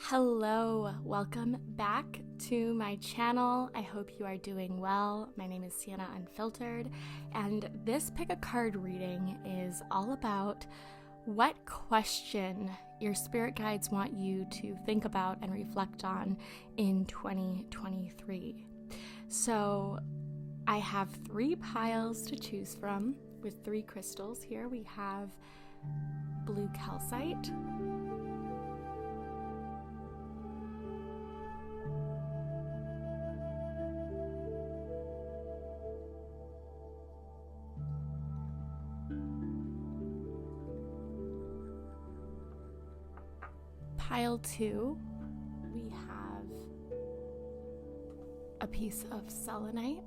Hello, welcome back to my channel. I hope you are doing well. My name is Sienna Unfiltered, and this pick a card reading is all about what question your spirit guides want you to think about and reflect on in 2023. So I have 3 piles to choose from with 3 crystals. Here we have blue calcite, pile 2, we have a piece of selenite.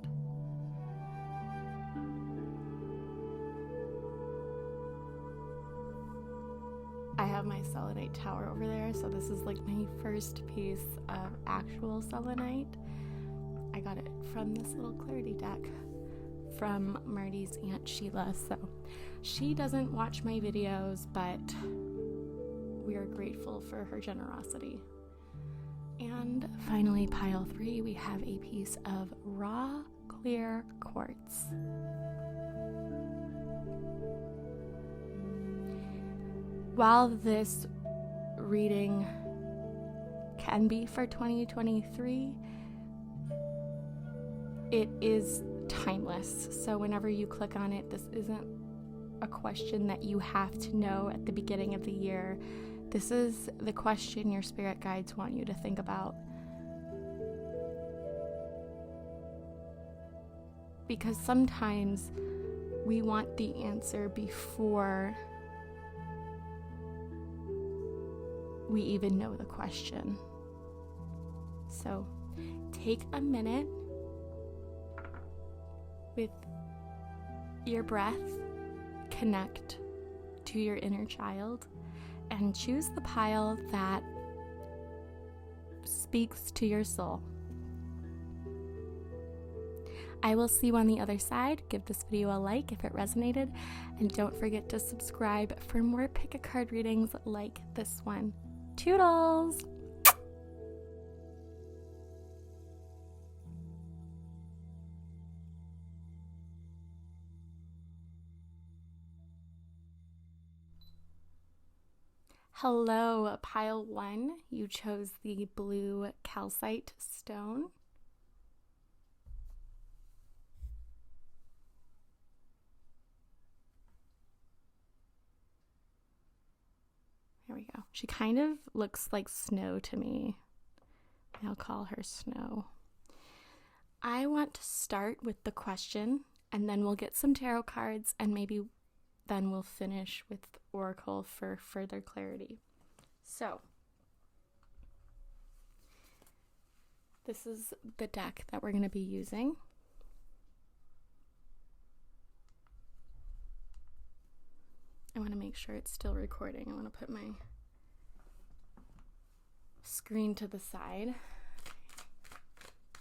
I have my selenite tower over there, so this is like my first piece of actual selenite. I got it from this little clarity deck from Marty's Aunt Sheila. So she doesn't watch my videos, but we are grateful for her generosity. And finally, pile 3, we have a piece of raw clear quartz. While this reading can be for 2023, it is timeless. So whenever you click on it, this isn't a question that you have to know at the beginning of the year. This is the question your spirit guides want you to think about. Because sometimes we want the answer before we even know the question. So take a minute with your breath, connect to your inner child, and choose the pile that speaks to your soul. I will see you on the other side. Give this video a like if it resonated, and don't forget to subscribe for more pick a card readings like this one. Toodles! Hello, pile 1. You chose the blue calcite stone. There we go. She kind of looks like snow to me. I'll call her Snow. I want to start with the question, and then we'll get some tarot cards, and maybe then we'll finish with Oracle for further clarity. So, this is the deck that we're going to be using. I want to make sure it's still recording. I want to put my screen to the side.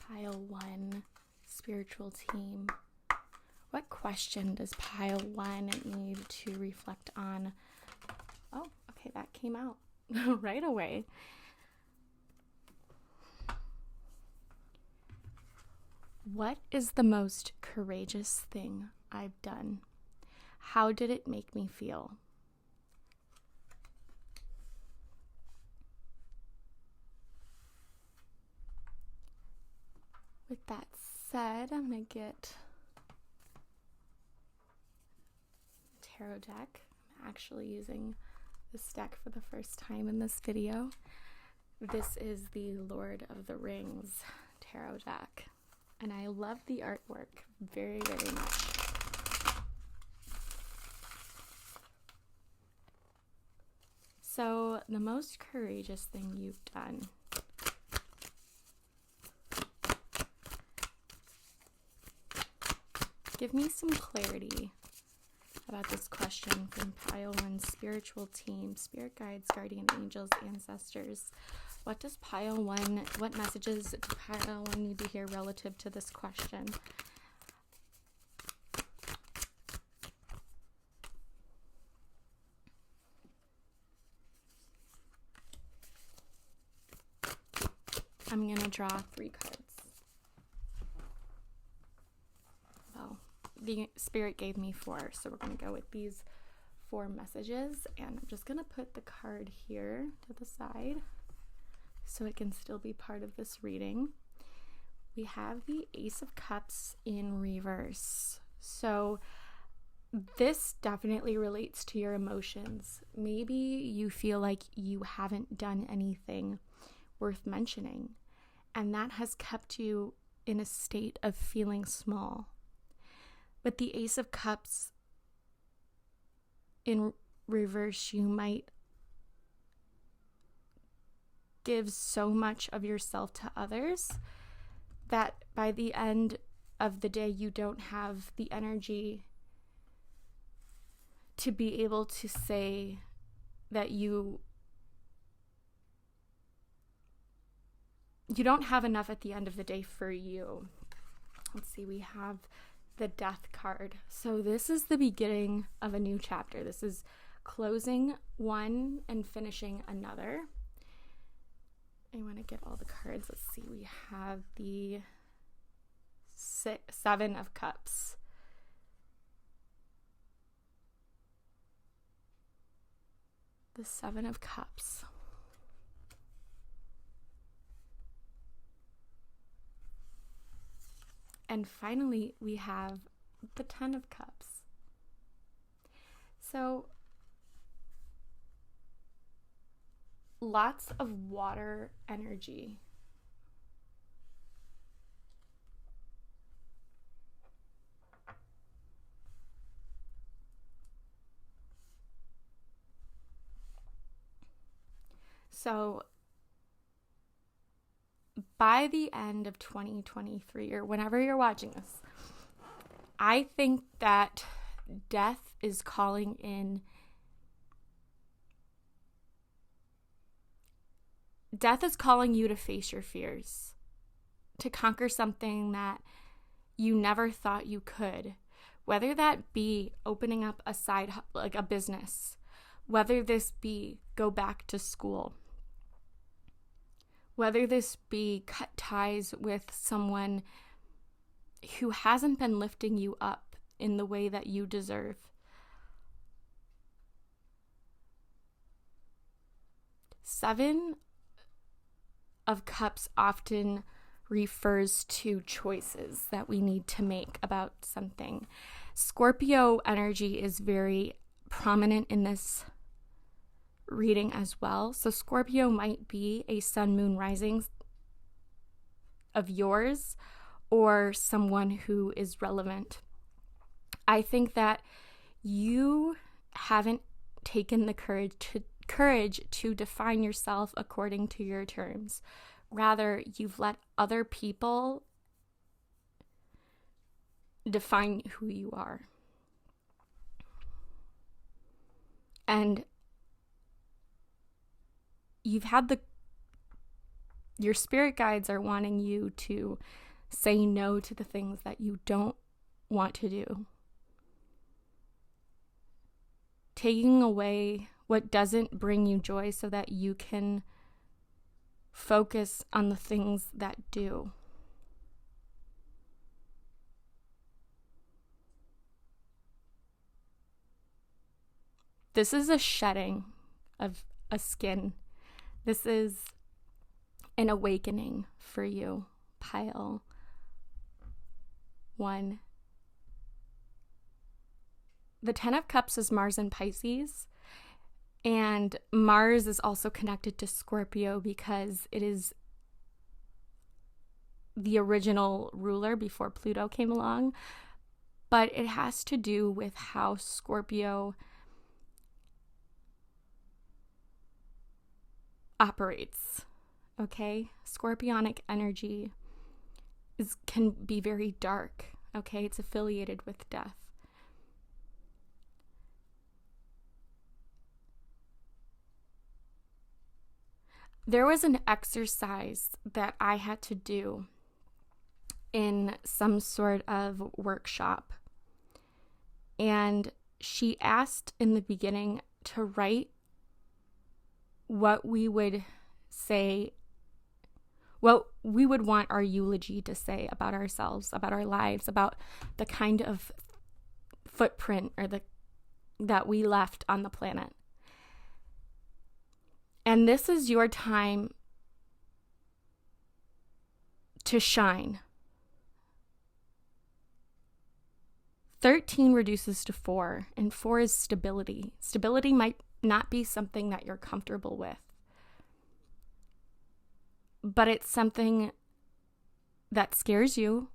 Pile 1, spiritual team. What question does pile 1 need to reflect on? Oh, okay, that came out right away. What is the most courageous thing I've done? How did it make me feel? With that said, I'm going to get tarot deck. I'm actually using this deck for the first time in this video. This is the Lord of the Rings tarot deck, and I love the artwork very, very much. So, the most courageous thing you've done. Give me some clarity about this question from pile 1, spiritual team, spirit guides, guardian angels, ancestors. What does pile 1, what messages do pile 1 need to hear relative to this question? I'm going to draw 3 cards. Well, the Spirit gave me 4, so we're going to go with these 4 messages. And I'm just going to put the card here to the side so it can still be part of this reading. We have the Ace of Cups in reverse. So this definitely relates to your emotions. Maybe you feel like you haven't done anything worth mentioning, and that has kept you in a state of feeling small. With the Ace of Cups in reverse, you might give so much of yourself to others that by the end of the day, you don't have the energy to be able to say that you don't have enough at the end of the day for you. Let's see, we have the Death card. So this is the beginning of a new chapter. This is closing one and finishing another. I want to get all the cards. Let's see, we have the 7 of Cups. The 7 of Cups. And finally, we have the 10 of Cups. So, lots of water energy. So, by the end of 2023, or whenever you're watching this, I think that death is calling in. Death is calling you to face your fears, to conquer something that you never thought you could, whether that be opening up a side, like a business, whether this be go back to school, whether this be cut ties with someone who hasn't been lifting you up in the way that you deserve. Seven of Cups often refers to choices that we need to make about something. Scorpio energy is very prominent in this reading as well. So Scorpio might be a sun, moon, rising of yours or someone who is relevant. I think that you haven't taken the courage to define yourself according to your terms. Rather, you've let other people define who you are. And you've had your spirit guides are wanting you to say no to the things that you don't want to do. Taking away what doesn't bring you joy so that you can focus on the things that do. This is a shedding of a skin. This is an awakening for you, pile 1. The 10 of Cups is Mars and Pisces, and Mars is also connected to Scorpio because it is the original ruler before Pluto came along, but it has to do with how Scorpio operates, okay? Scorpionic energy can be very dark, okay? It's affiliated with death. There was an exercise that I had to do in some sort of workshop, and she asked in the beginning to write what we would say what we would want our eulogy to say about ourselves, about our lives, about the kind of footprint that we left on the planet. And this is your time to shine. 13 reduces to 4, and 4 is stability. Stability might not be something that you're comfortable with, but it's something that scares you.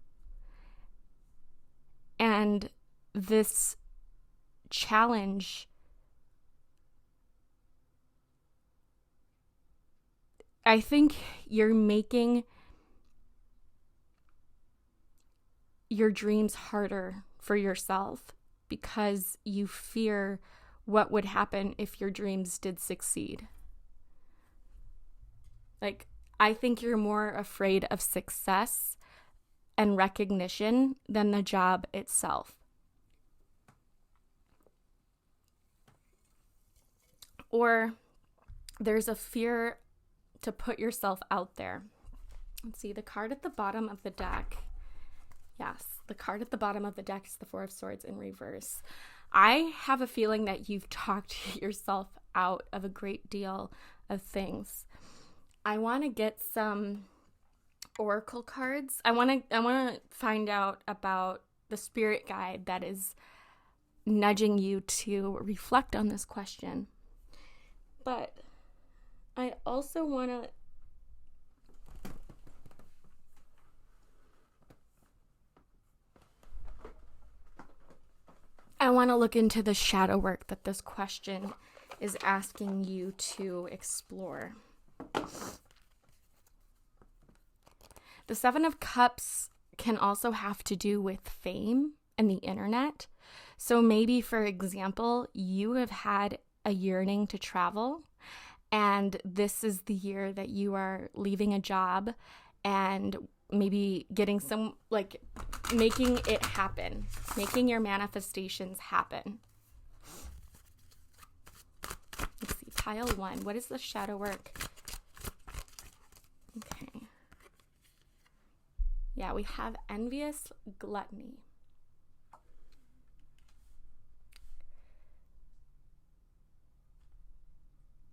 And this challenge, I think you're making your dreams harder for yourself because you fear what would happen if your dreams did succeed. Like, I think you're more afraid of success and recognition than the job itself. Or there's a fear to put yourself out there. Let's see, the card at the bottom of the deck. Yes, the card at the bottom of the deck is the Four of Swords in reverse. I have a feeling that you've talked yourself out of a great deal of things. I want to get some oracle cards. I want to find out about the spirit guide that is nudging you to reflect on this question. But I also want to look into the shadow work that this question is asking you to explore. The Seven of Cups can also have to do with fame and the internet. So maybe, for example, you have had a yearning to travel, and this is the year that you are leaving a job and maybe getting some, like, making it happen, making your manifestations happen. Let's see, pile 1. What is the shadow work? Okay. Yeah, we have envious gluttony.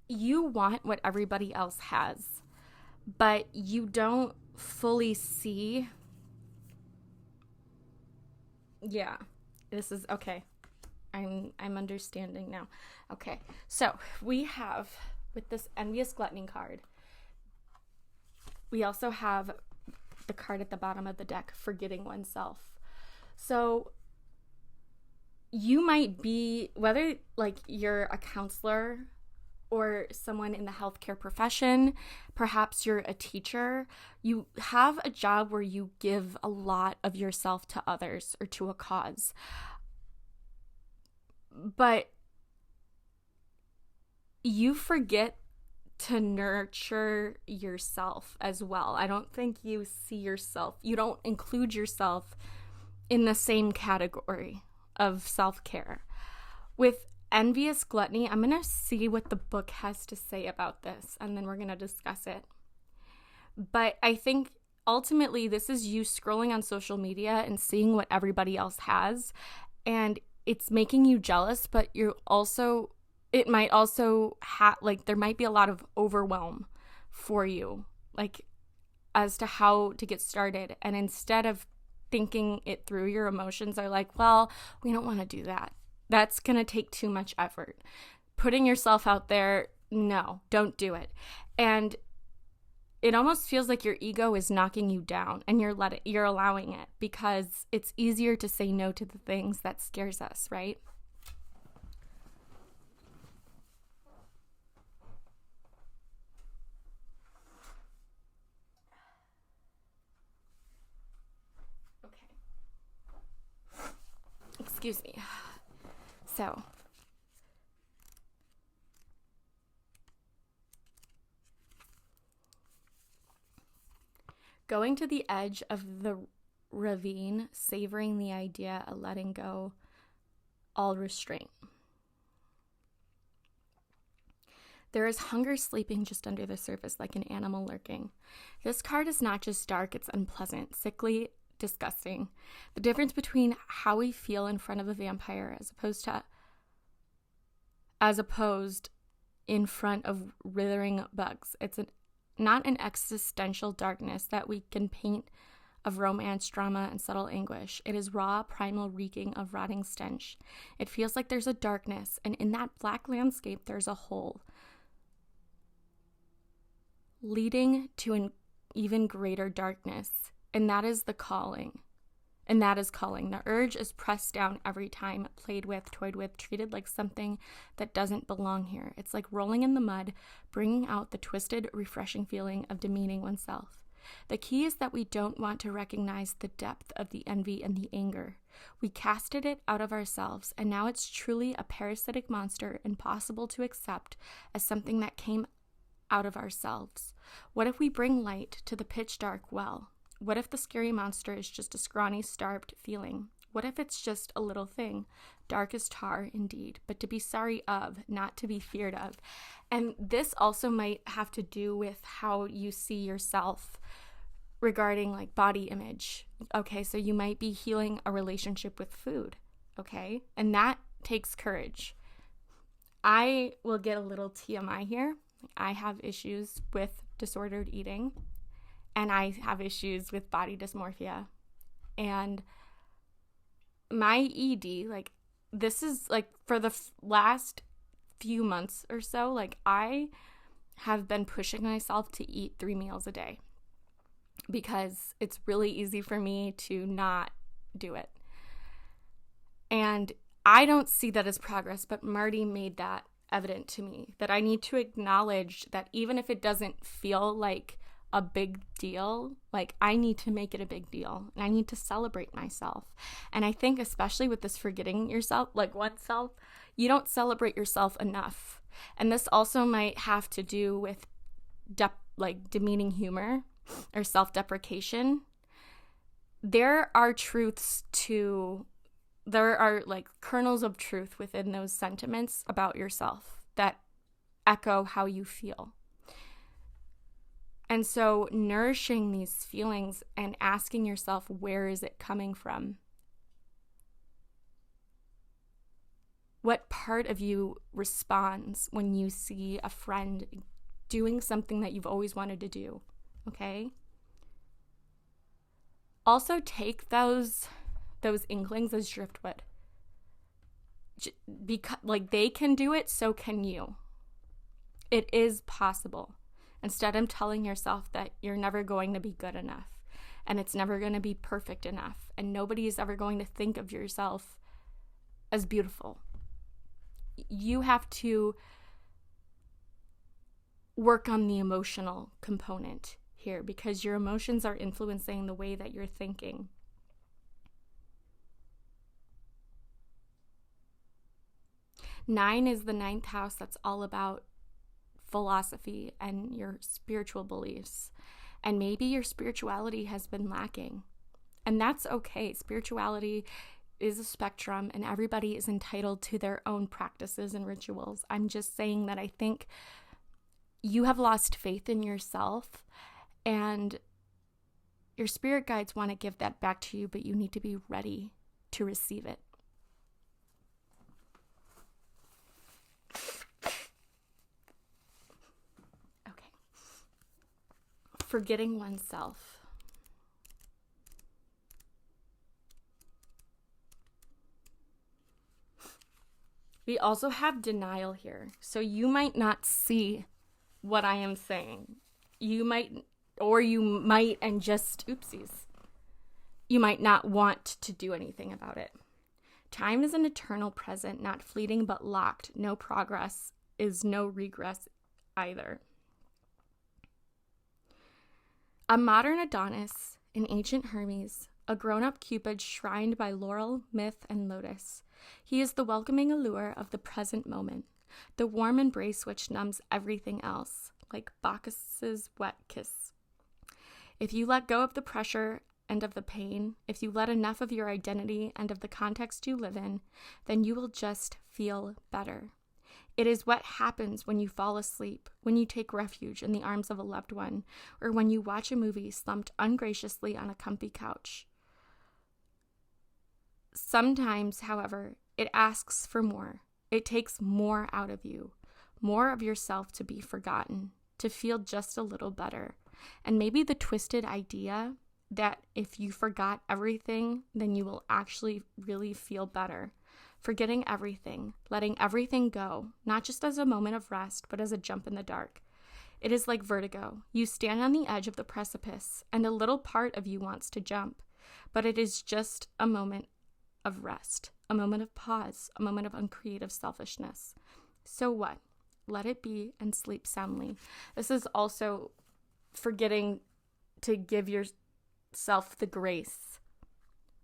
You want what everybody else has, but you don't fully see. Yeah, this is okay. I'm understanding now. Okay, so we have, with this envious gluttony card, we also have the card at the bottom of the deck, forgetting oneself. So you might be, whether like you're a counselor or someone in the healthcare profession, perhaps you're a teacher, you have a job where you give a lot of yourself to others or to a cause. But you forget to nurture yourself as well. I don't think you see yourself, you don't include yourself in the same category of self-care. With envious gluttony, I'm going to see what the book has to say about this, and then we're going to discuss it. But I think ultimately this is you scrolling on social media and seeing what everybody else has, and it's making you jealous, but it might also there might be a lot of overwhelm for you, like, as to how to get started. And instead of thinking it through, your emotions are like, well, we don't want to do that. That's going to take too much effort. Putting yourself out there, no, don't do it. And it almost feels like your ego is knocking you down, and you're allowing it, because it's easier to say no to the things that scares us, right? Okay. Excuse me. So, going to the edge of the ravine, savoring the idea of letting go all restraint. There is hunger sleeping just under the surface like an animal lurking. This card is not just dark, it's unpleasant, sickly, disgusting. The difference between how we feel in front of a vampire as opposed in front of withering bugs. It's not an existential darkness that we can paint of romance, drama, and subtle anguish. It is raw, primal reeking of rotting stench. It feels like there's a darkness, and in that black landscape, there's a hole leading to an even greater darkness, and that is the calling. And that is calling. The urge is pressed down every time, played with, toyed with, treated like something that doesn't belong here. It's like rolling in the mud, bringing out the twisted, refreshing feeling of demeaning oneself. The key is that we don't want to recognize the depth of the envy and the anger. We casted it out of ourselves, and now it's truly a parasitic monster, impossible to accept as something that came out of ourselves. What if we bring light to the pitch dark well? What if the scary monster is just a scrawny, starved feeling? What if it's just a little thing, dark as tar indeed, but to be sorry of, not to be feared of? And this also might have to do with how you see yourself regarding like body image. Okay, so you might be healing a relationship with food, okay? And that takes courage. I will get a little TMI here. I have issues with disordered eating, and I have issues with body dysmorphia. And my ED, like, this is like for the last few months or so, like, I have been pushing myself to eat 3 meals a day because it's really easy for me to not do it. And I don't see that as progress, but Marty made that evident to me, that I need to acknowledge that even if it doesn't feel like a big deal, like, I need to make it a big deal, and I need to celebrate myself. And I think especially with this forgetting yourself, like oneself, you don't celebrate yourself enough. And this also might have to do with demeaning humor or self-deprecation. There are like kernels of truth within those sentiments about yourself that echo how you feel. And so nourishing these feelings and asking yourself, where is it coming from? What part of you responds when you see a friend doing something that you've always wanted to do? Okay? Also take those inklings as driftwood. Because, like, they can do it, so can you. It is possible. Instead of telling yourself that you're never going to be good enough and it's never going to be perfect enough and nobody is ever going to think of yourself as beautiful. You have to work on the emotional component here because your emotions are influencing the way that you're thinking. Nine is the 9th house that's all about philosophy and your spiritual beliefs. And maybe your spirituality has been lacking. And that's okay. Spirituality is a spectrum and everybody is entitled to their own practices and rituals. I'm just saying that I think you have lost faith in yourself and your spirit guides want to give that back to you, but you need to be ready to receive it. Forgetting oneself. We also have denial here. So you might not see what I am saying. You might and just, oopsies. You might not want to do anything about it. Time is an eternal present, not fleeting but locked. No progress is no regress either. A modern Adonis, an ancient Hermes, a grown-up Cupid shrined by laurel, myth, and lotus. He is the welcoming allure of the present moment, the warm embrace which numbs everything else, like Bacchus's wet kiss. If you let go of the pressure and of the pain, if you let enough of your identity and of the context you live in, then you will just feel better. It is what happens when you fall asleep, when you take refuge in the arms of a loved one, or when you watch a movie slumped ungraciously on a comfy couch. Sometimes, however, it asks for more. It takes more out of you, more of yourself to be forgotten, to feel just a little better. And maybe the twisted idea that if you forgot everything, then you will actually really feel better. Forgetting everything, letting everything go, not just as a moment of rest, but as a jump in the dark. It is like vertigo. You stand on the edge of the precipice, and a little part of you wants to jump, but it is just a moment of rest, a moment of pause, a moment of uncreative selfishness. So what? Let it be and sleep soundly. This is also forgetting to give yourself the grace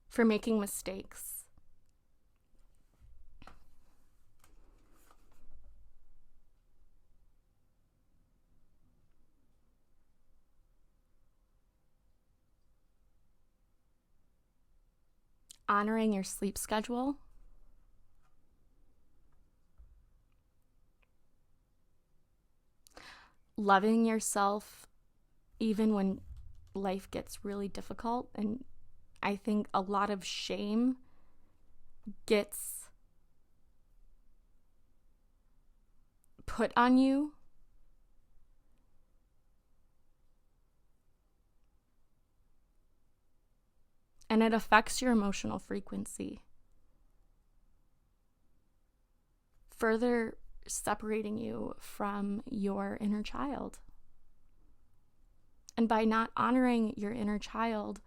for making mistakes. Honoring your sleep schedule. Loving yourself even when life gets really difficult. And I think a lot of shame gets put on you. And it affects your emotional frequency, further separating you from your inner child. And by not honoring your inner child,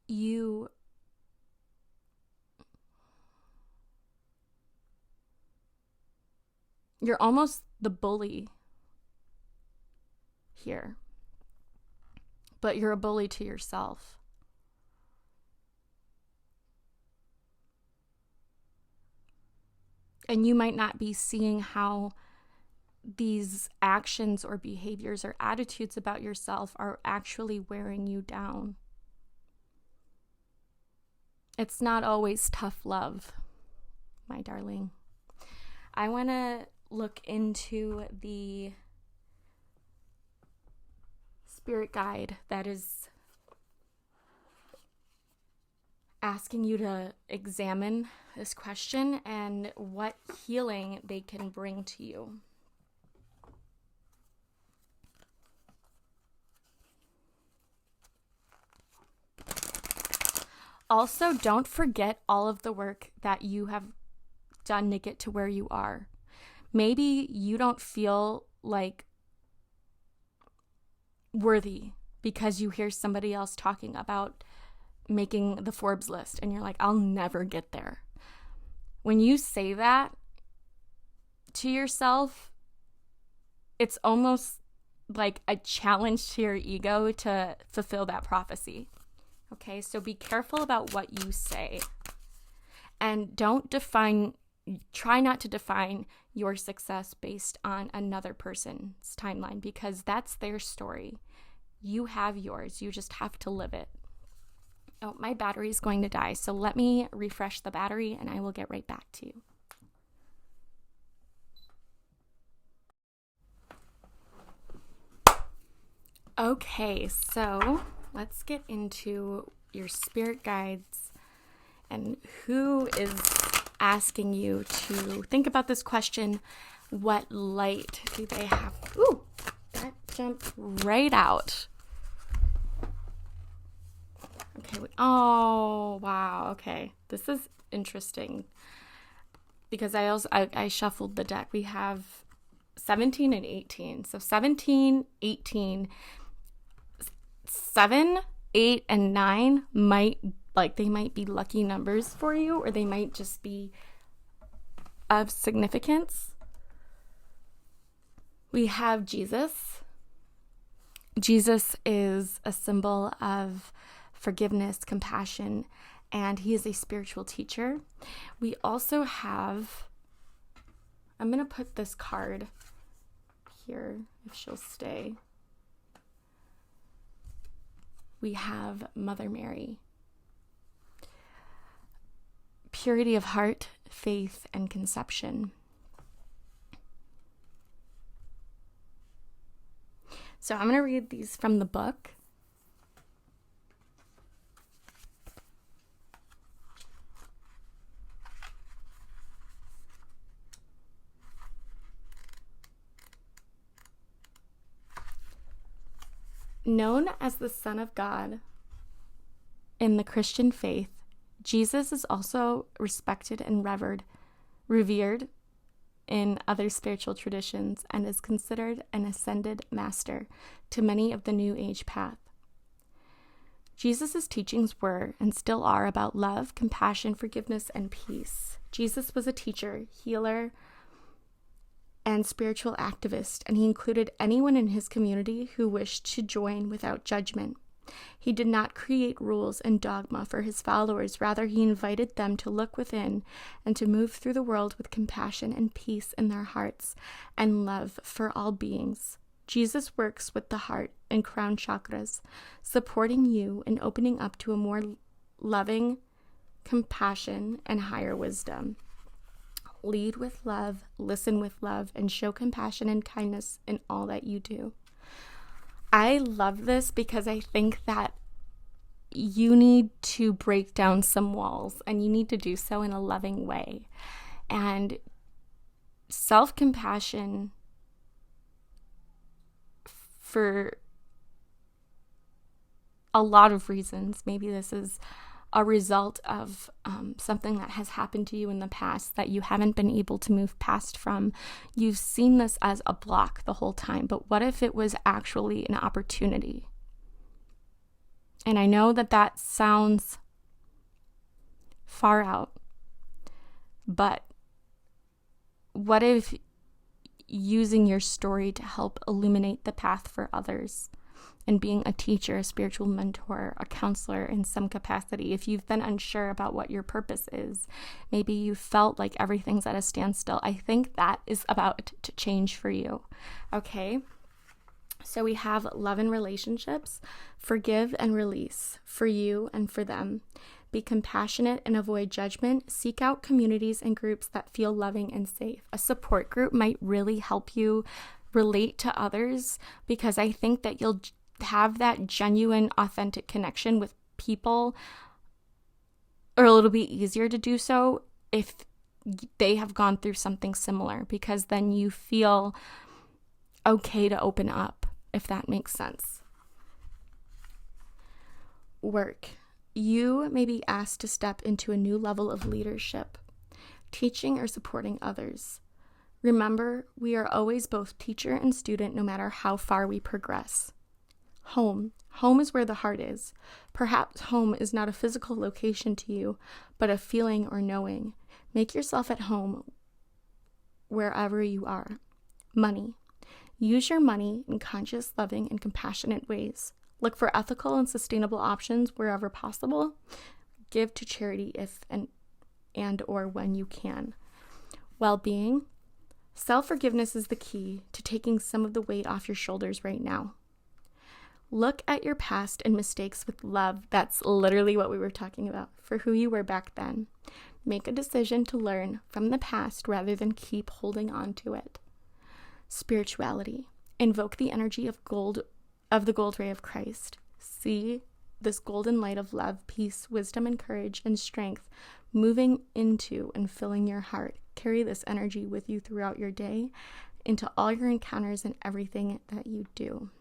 you're almost the bully here, but you're a bully to yourself. And you might not be seeing how these actions or behaviors or attitudes about yourself are actually wearing you down. It's not always tough love, my darling. I want to look into the spirit guide that is asking you to examine this question and what healing they can bring to you. Also, don't forget all of the work that you have done to get to where you are. Maybe you don't feel like worthy because you hear somebody else talking about making the Forbes list and you're like, I'll never get there. When you say that to yourself, it's almost like a challenge to your ego to fulfill that prophecy. Okay, so be careful about what you say. And try not to define your success based on another person's timeline, because that's their story. You have yours. You just have to live it. Oh, my battery's going to die, so let me refresh the battery and I will get right back to you. Okay, so let's get into your spirit guides and who is asking you to think about this question. What light do they have? Ooh, that jumped right out. Okay. Oh, wow. Okay. This is interesting because I shuffled the deck. We have 17 and 18. So 17, 18, 7, 8, and 9 might be lucky numbers for you, or they might just be of significance. We have Jesus. Jesus is a symbol of forgiveness, compassion, and he is a spiritual teacher. We also have, I'm going to put this card here if she'll stay. We have Mother Mary. purity of heart, faith, and conception. So I'm going to read these from the book. Known as the Son of God in the Christian faith, Jesus is also respected and revered in other spiritual traditions and is considered an ascended master to many of the New Age path. Jesus' teachings were and still are about love, compassion, forgiveness, and peace. Jesus was a teacher, healer, and spiritual activist, and he included anyone in his community who wished to join without judgment. He did not create rules and dogma for his followers. Rather, he invited them to look within and to move through the world with compassion and peace in their hearts and love for all beings. Jesus works with the heart and crown chakras, supporting you in opening up to a more loving compassion and higher wisdom. Lead with love, listen with love, and show compassion and kindness in all that you do. I love this because I think that you need to break down some walls, and you need to do so in a loving way. And self-compassion, for a lot of reasons, maybe this is a result of something that has happened to you in the past that you haven't been able to move past from. You've seen this as a block the whole time, but what if it was actually an opportunity? And I know that that sounds far out, but what if using your story to help illuminate the path for others, and being a teacher, a spiritual mentor, a counselor in some capacity? If you've been unsure about what your purpose is, maybe you felt like everything's at a standstill, I think that is about to change for you. Okay? So we have love and relationships, forgive and release, for you and for them. Be compassionate and avoid judgment. Seek out communities and groups that feel loving and safe. A support group might really help you relate to others, because I think that you'll have that genuine, authentic connection with people, or it'll be easier to do so if they have gone through something similar, because then you feel okay to open up, if that makes sense. Work. You may be asked to step into a new level of leadership, teaching or supporting others. Remember, we are always both teacher and student, no matter how far we progress. Home. Home is where the heart is. Perhaps home is not a physical location to you, but a feeling or knowing. Make yourself at home wherever you are. Money. Use your money in conscious, loving, and compassionate ways. Look for ethical and sustainable options wherever possible. Give to charity if and or when you can. Well-being. Self-forgiveness is the key to taking some of the weight off your shoulders right now. Look at your past and mistakes with love. That's literally what we were talking about, for who you were back then. Make a decision to learn from the past rather than keep holding on to it. Spirituality. Invoke the energy of the gold ray of Christ. See this golden light of love, peace, wisdom, and courage and strength moving into and filling your heart. Carry this energy with you throughout your day, into all your encounters and everything that you do.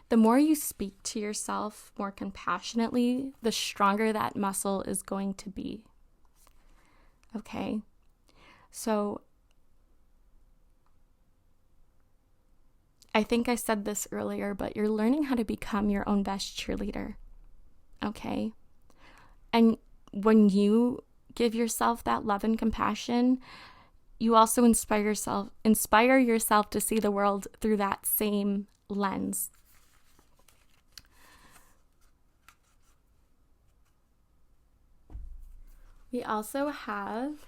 The more you speak to yourself more compassionately, the stronger that muscle is going to be. Okay? So, I think I said this earlier, but you're learning how to become your own best cheerleader. Okay? And when you give yourself that love and compassion, you also inspire yourself to see the world through that same lens. We also have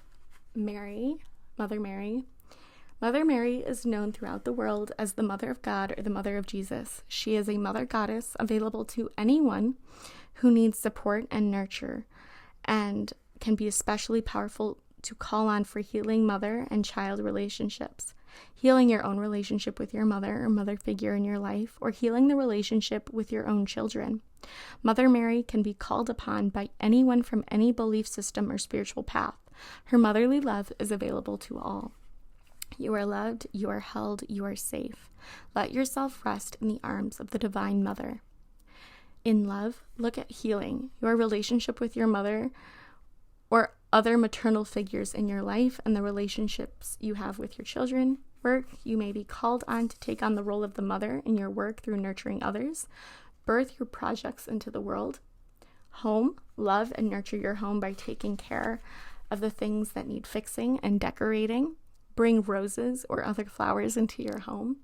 Mary, Mother Mary. Mother Mary is known throughout the world as the Mother of God or the Mother of Jesus. She is a mother goddess available to anyone who needs support and nurture, and can be especially powerful to call on for healing mother and child relationships, healing your own relationship with your mother or mother figure in your life, or healing the relationship with your own children. Mother Mary can be called upon by anyone from any belief system or spiritual path. Her motherly love is available to all. You are loved, you are held, you are safe. Let yourself rest in the arms of the Divine Mother. In love, look at healing your relationship with your mother or other maternal figures in your life and the relationships you have with your children. Work, you may be called on to take on the role of the mother in your work through nurturing others. Birth your projects into the world. Home, love and nurture your home by taking care of the things that need fixing and decorating. Bring roses or other flowers into your home.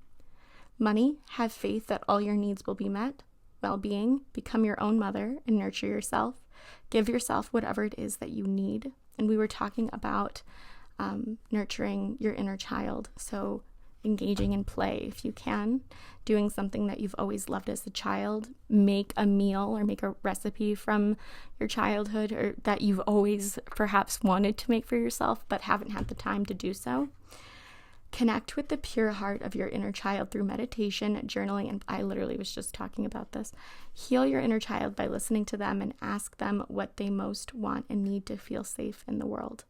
Money, have faith that all your needs will be met. Well-being, become your own mother and nurture yourself. Give yourself whatever it is that you need. And we were talking about nurturing your inner child. So engaging in play if you can, doing something that you've always loved as a child, make a meal or make a recipe from your childhood or that you've always perhaps wanted to make for yourself but haven't had the time to do so. Connect with the pure heart of your inner child through meditation, journaling, and I literally was just talking about this. Heal your inner child by listening to them and ask them what they most want and need to feel safe in the world.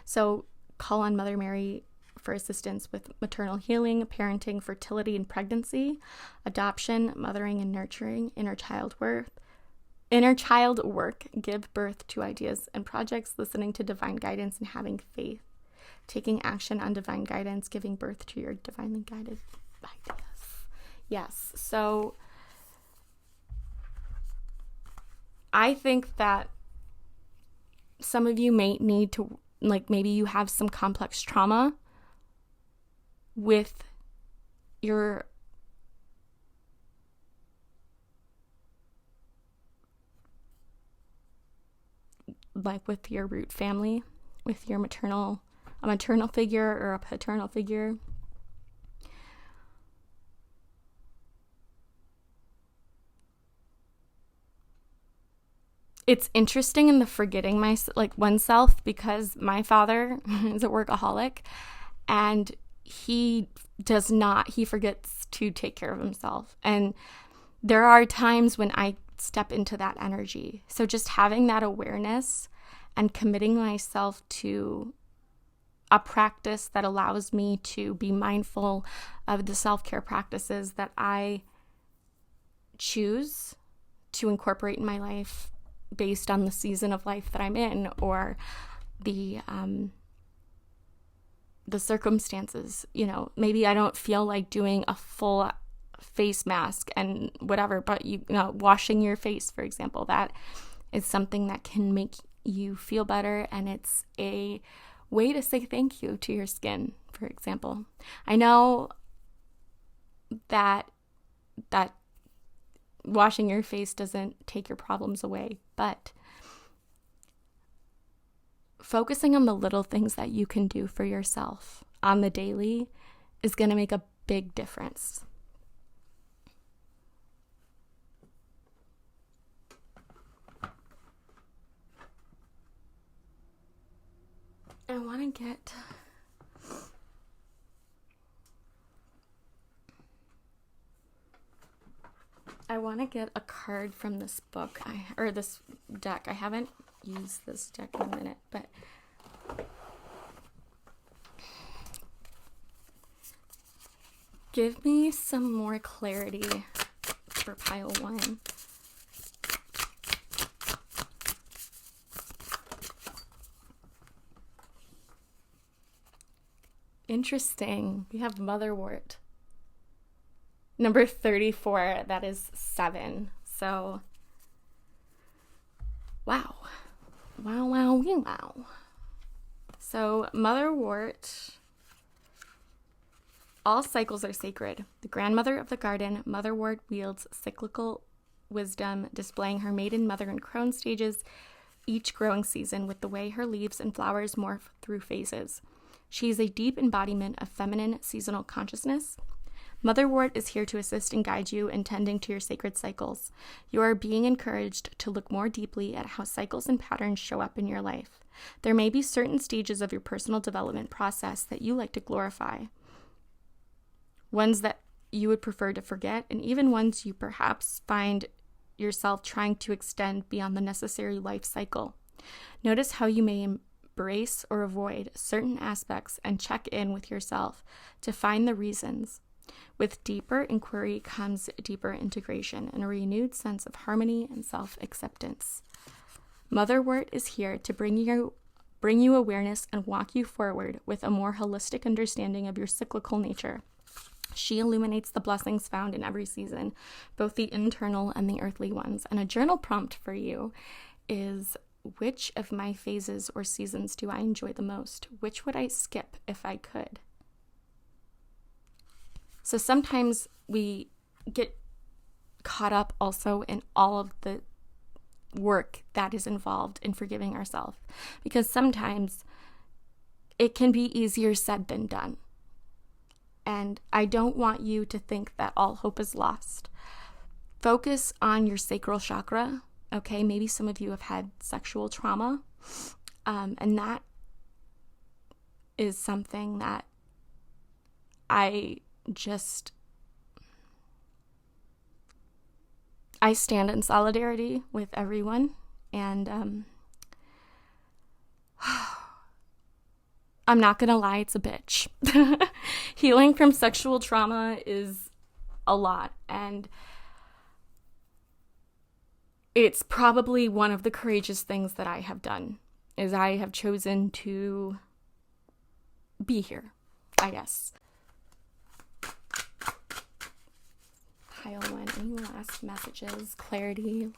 So call on Mother Mary for assistance with maternal healing, parenting, fertility and pregnancy, adoption, mothering and nurturing, inner child work, give birth to ideas and projects, listening to divine guidance and having faith, taking action on divine guidance, giving birth to your divinely guided ideas. Yes, so I think that some of you may need to, maybe you have some complex trauma with your with your root family, with your maternal figure or a paternal figure. It's interesting in the forgetting oneself, because my father is a workaholic and he forgets to take care of himself. And there are times when I step into that energy. So just having that awareness and committing myself to a practice that allows me to be mindful of the self-care practices that I choose to incorporate in my life based on the season of life that I'm in, or the circumstances. Maybe I don't feel like doing a full face mask and whatever, but washing your face, for example, that is something that can make you feel better, and it's a way to say thank you to your skin, for example. I know that washing your face doesn't take your problems away, but focusing on the little things that you can do for yourself on the daily is going to make a big difference. I want to get a card from this book, or this deck. I haven't used this deck in a minute, but give me some more clarity for pile 1. Interesting. We have motherwort. Number 34, that is 7. So, wow. Wow. So, motherwort. All cycles are sacred. The grandmother of the garden, motherwort wields cyclical wisdom, displaying her maiden, mother, and crone stages each growing season with the way her leaves and flowers morph through phases. She is a deep embodiment of feminine seasonal consciousness. Motherwort is here to assist and guide you in tending to your sacred cycles. You are being encouraged to look more deeply at how cycles and patterns show up in your life. There may be certain stages of your personal development process that you like to glorify, ones that you would prefer to forget, and even ones you perhaps find yourself trying to extend beyond the necessary life cycle. Notice how you may embrace or avoid certain aspects and check in with yourself to find the reasons. With deeper inquiry comes deeper integration and a renewed sense of harmony and self-acceptance. Motherwort is here to bring you awareness and walk you forward with a more holistic understanding of your cyclical nature. She illuminates the blessings found in every season, both the internal and the earthly ones. And a journal prompt for you is, which of my phases or seasons do I enjoy the most? Which would I skip if I could? So sometimes we get caught up also in all of the work that is involved in forgiving ourselves, because sometimes it can be easier said than done. And I don't want you to think that all hope is lost. Focus on your sacral chakra. Okay, maybe some of you have had sexual trauma, and that is something that I stand in solidarity with everyone, and I'm not gonna lie, it's a bitch. Healing from sexual trauma is a lot, and it's probably one of the courageous things that I have done, is I have chosen to be here, I guess. Pile 1, any last messages, clarity?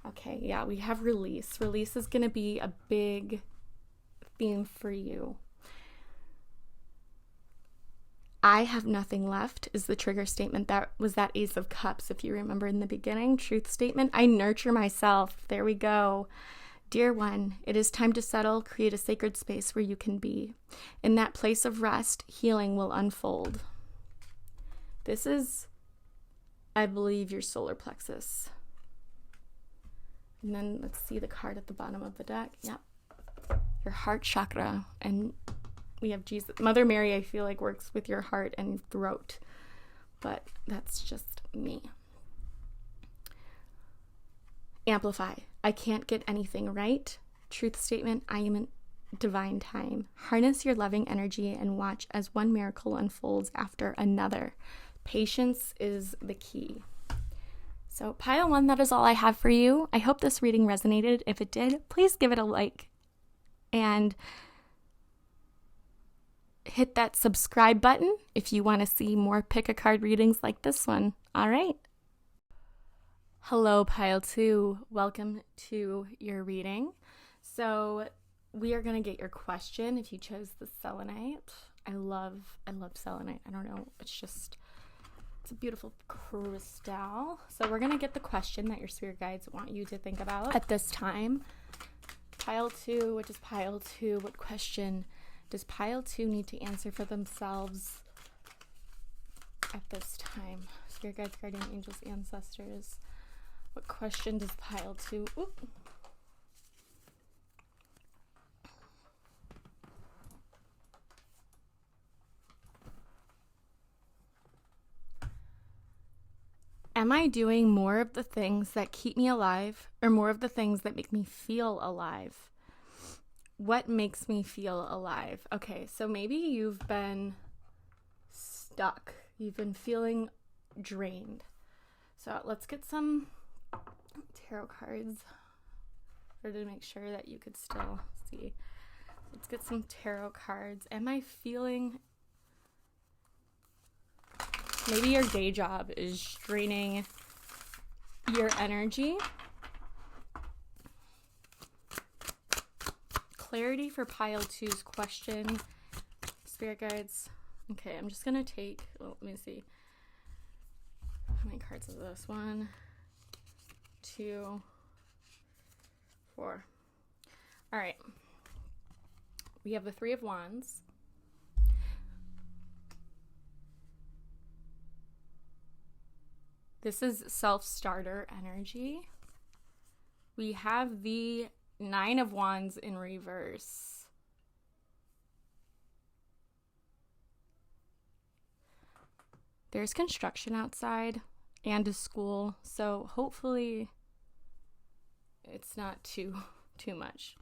Okay, yeah, we have release. Release is going to be a big theme for you. I have nothing left is the trigger statement. That was that Ace of Cups, if you remember in the beginning. Truth statement. I nurture myself. There we go. Dear one, it is time to settle, create a sacred space where you can be. In that place of rest, healing will unfold. This is, I believe, your solar plexus. And then let's see the card at the bottom of the deck. Yep. Your heart chakra. And we have Jesus. Mother Mary, I feel like, works with your heart and throat. But that's just me. Amplify. I can't get anything right. Truth statement. I am in divine time. Harness your loving energy and watch as one miracle unfolds after another. Patience is the key. So pile 1, that is all I have for you. I hope this reading resonated. If it did, please give it a like and hit that subscribe button if you want to see more pick a card readings like this one. All right. Hello, pile 2. Welcome to your reading. So we are going to get your question if you chose the selenite. I love selenite. I don't know. It's a beautiful crystal. So we're going to get the question that your spirit guides want you to think about at this time. Pile 2, which is pile 2, what question does pile 2 need to answer for themselves at this time? Spirit guides, guardian angels, ancestors. What question does pile 2? Oop. Am I doing more of the things that keep me alive or more of the things that make me feel alive? What makes me feel alive? Okay, so maybe you've been stuck. You've been feeling drained. So let's get some tarot cards to make sure that you could still see. Let's get some tarot cards. Am I feeling... Maybe your day job is draining your energy. Clarity for pile 2's question. Spirit guides. Okay, I'm just going to take, let me see. How many cards is this? 1, 2, 4. All right. We have the 3 of Wands. This is self-starter energy. We have the 9 of Wands in reverse. There's construction outside and a school, so hopefully it's not too much.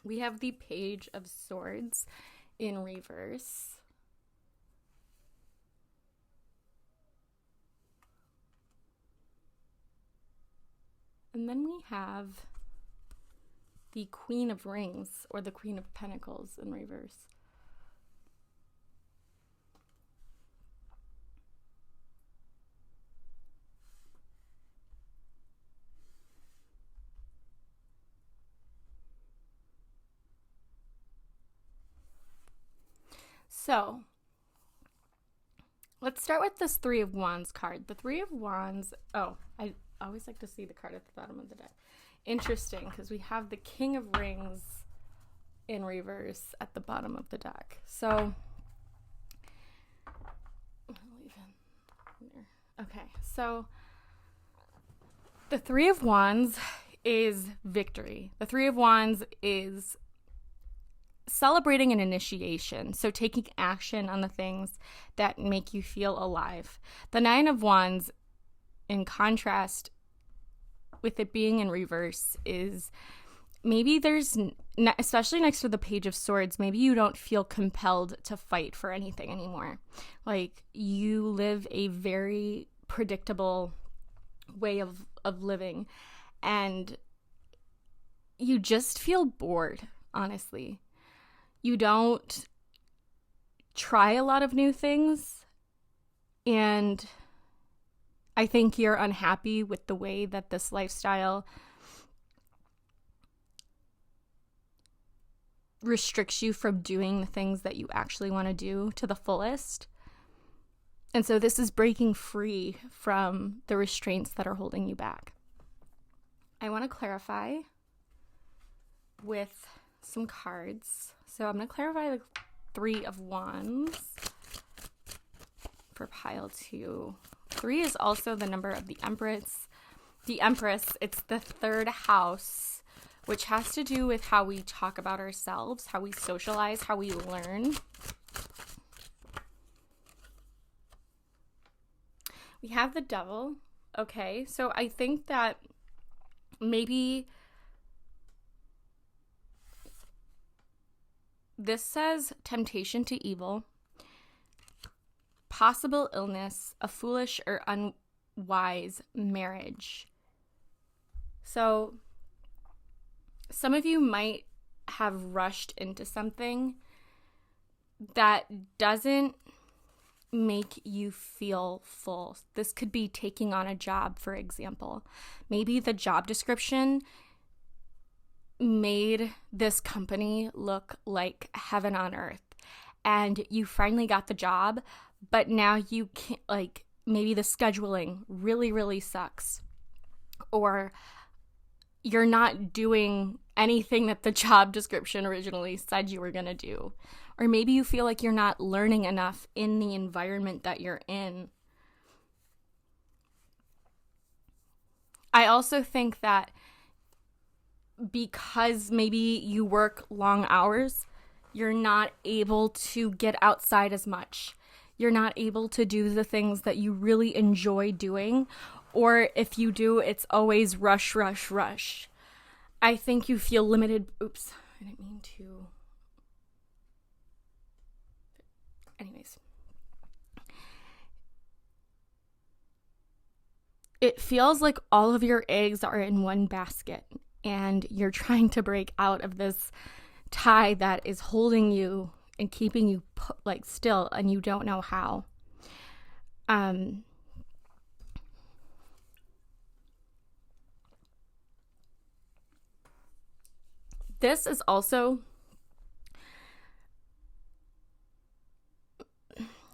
We have the Page of Swords in reverse. And then we have the Queen of Rings, or the Queen of Pentacles in reverse. So, let's start with this 3 of Wands card. The 3 of Wands, I always like to see the card at the bottom of the deck. Interesting, because we have the King of Rings in reverse at the bottom of the deck. So, okay, so the 3 of Wands is victory. The 3 of Wands is celebrating an initiation, so taking action on the things that make you feel alive. The 9 of Wands, in contrast with it being in reverse, is maybe there's, especially next to the Page of Swords, maybe you don't feel compelled to fight for anything anymore. Like, you live a very predictable way of living, and you just feel bored, honestly. You don't try a lot of new things, and I think you're unhappy with the way that this lifestyle restricts you from doing the things that you actually want to do to the fullest. And so this is breaking free from the restraints that are holding you back. I want to clarify with some cards. So I'm going to clarify the 3 of Wands for pile 2. 3 is also the number of the Empress. The Empress, it's the 3rd house, which has to do with how we talk about ourselves, how we socialize, how we learn. We have the Devil. Okay, so I think that maybe this says temptation to evil, possible illness, a foolish or unwise marriage. So some of you might have rushed into something that doesn't make you feel full. This could be taking on a job, for example. Maybe the job description made this company look like heaven on earth, and you finally got the job, but now you can't, like, maybe the scheduling really sucks, or you're not doing anything that the job description originally said you were going to do, or maybe you feel like you're not learning enough in the environment that you're in. I also think that because maybe you work long hours, you're not able to get outside as much. You're not able to do the things that you really enjoy doing, or if you do, it's always rush. I think you feel limited. Oops, I didn't mean to. Anyways. It feels like all of your eggs are in one basket, and you're trying to break out of this tie that is holding you and keeping you still, and you don't know how. This is also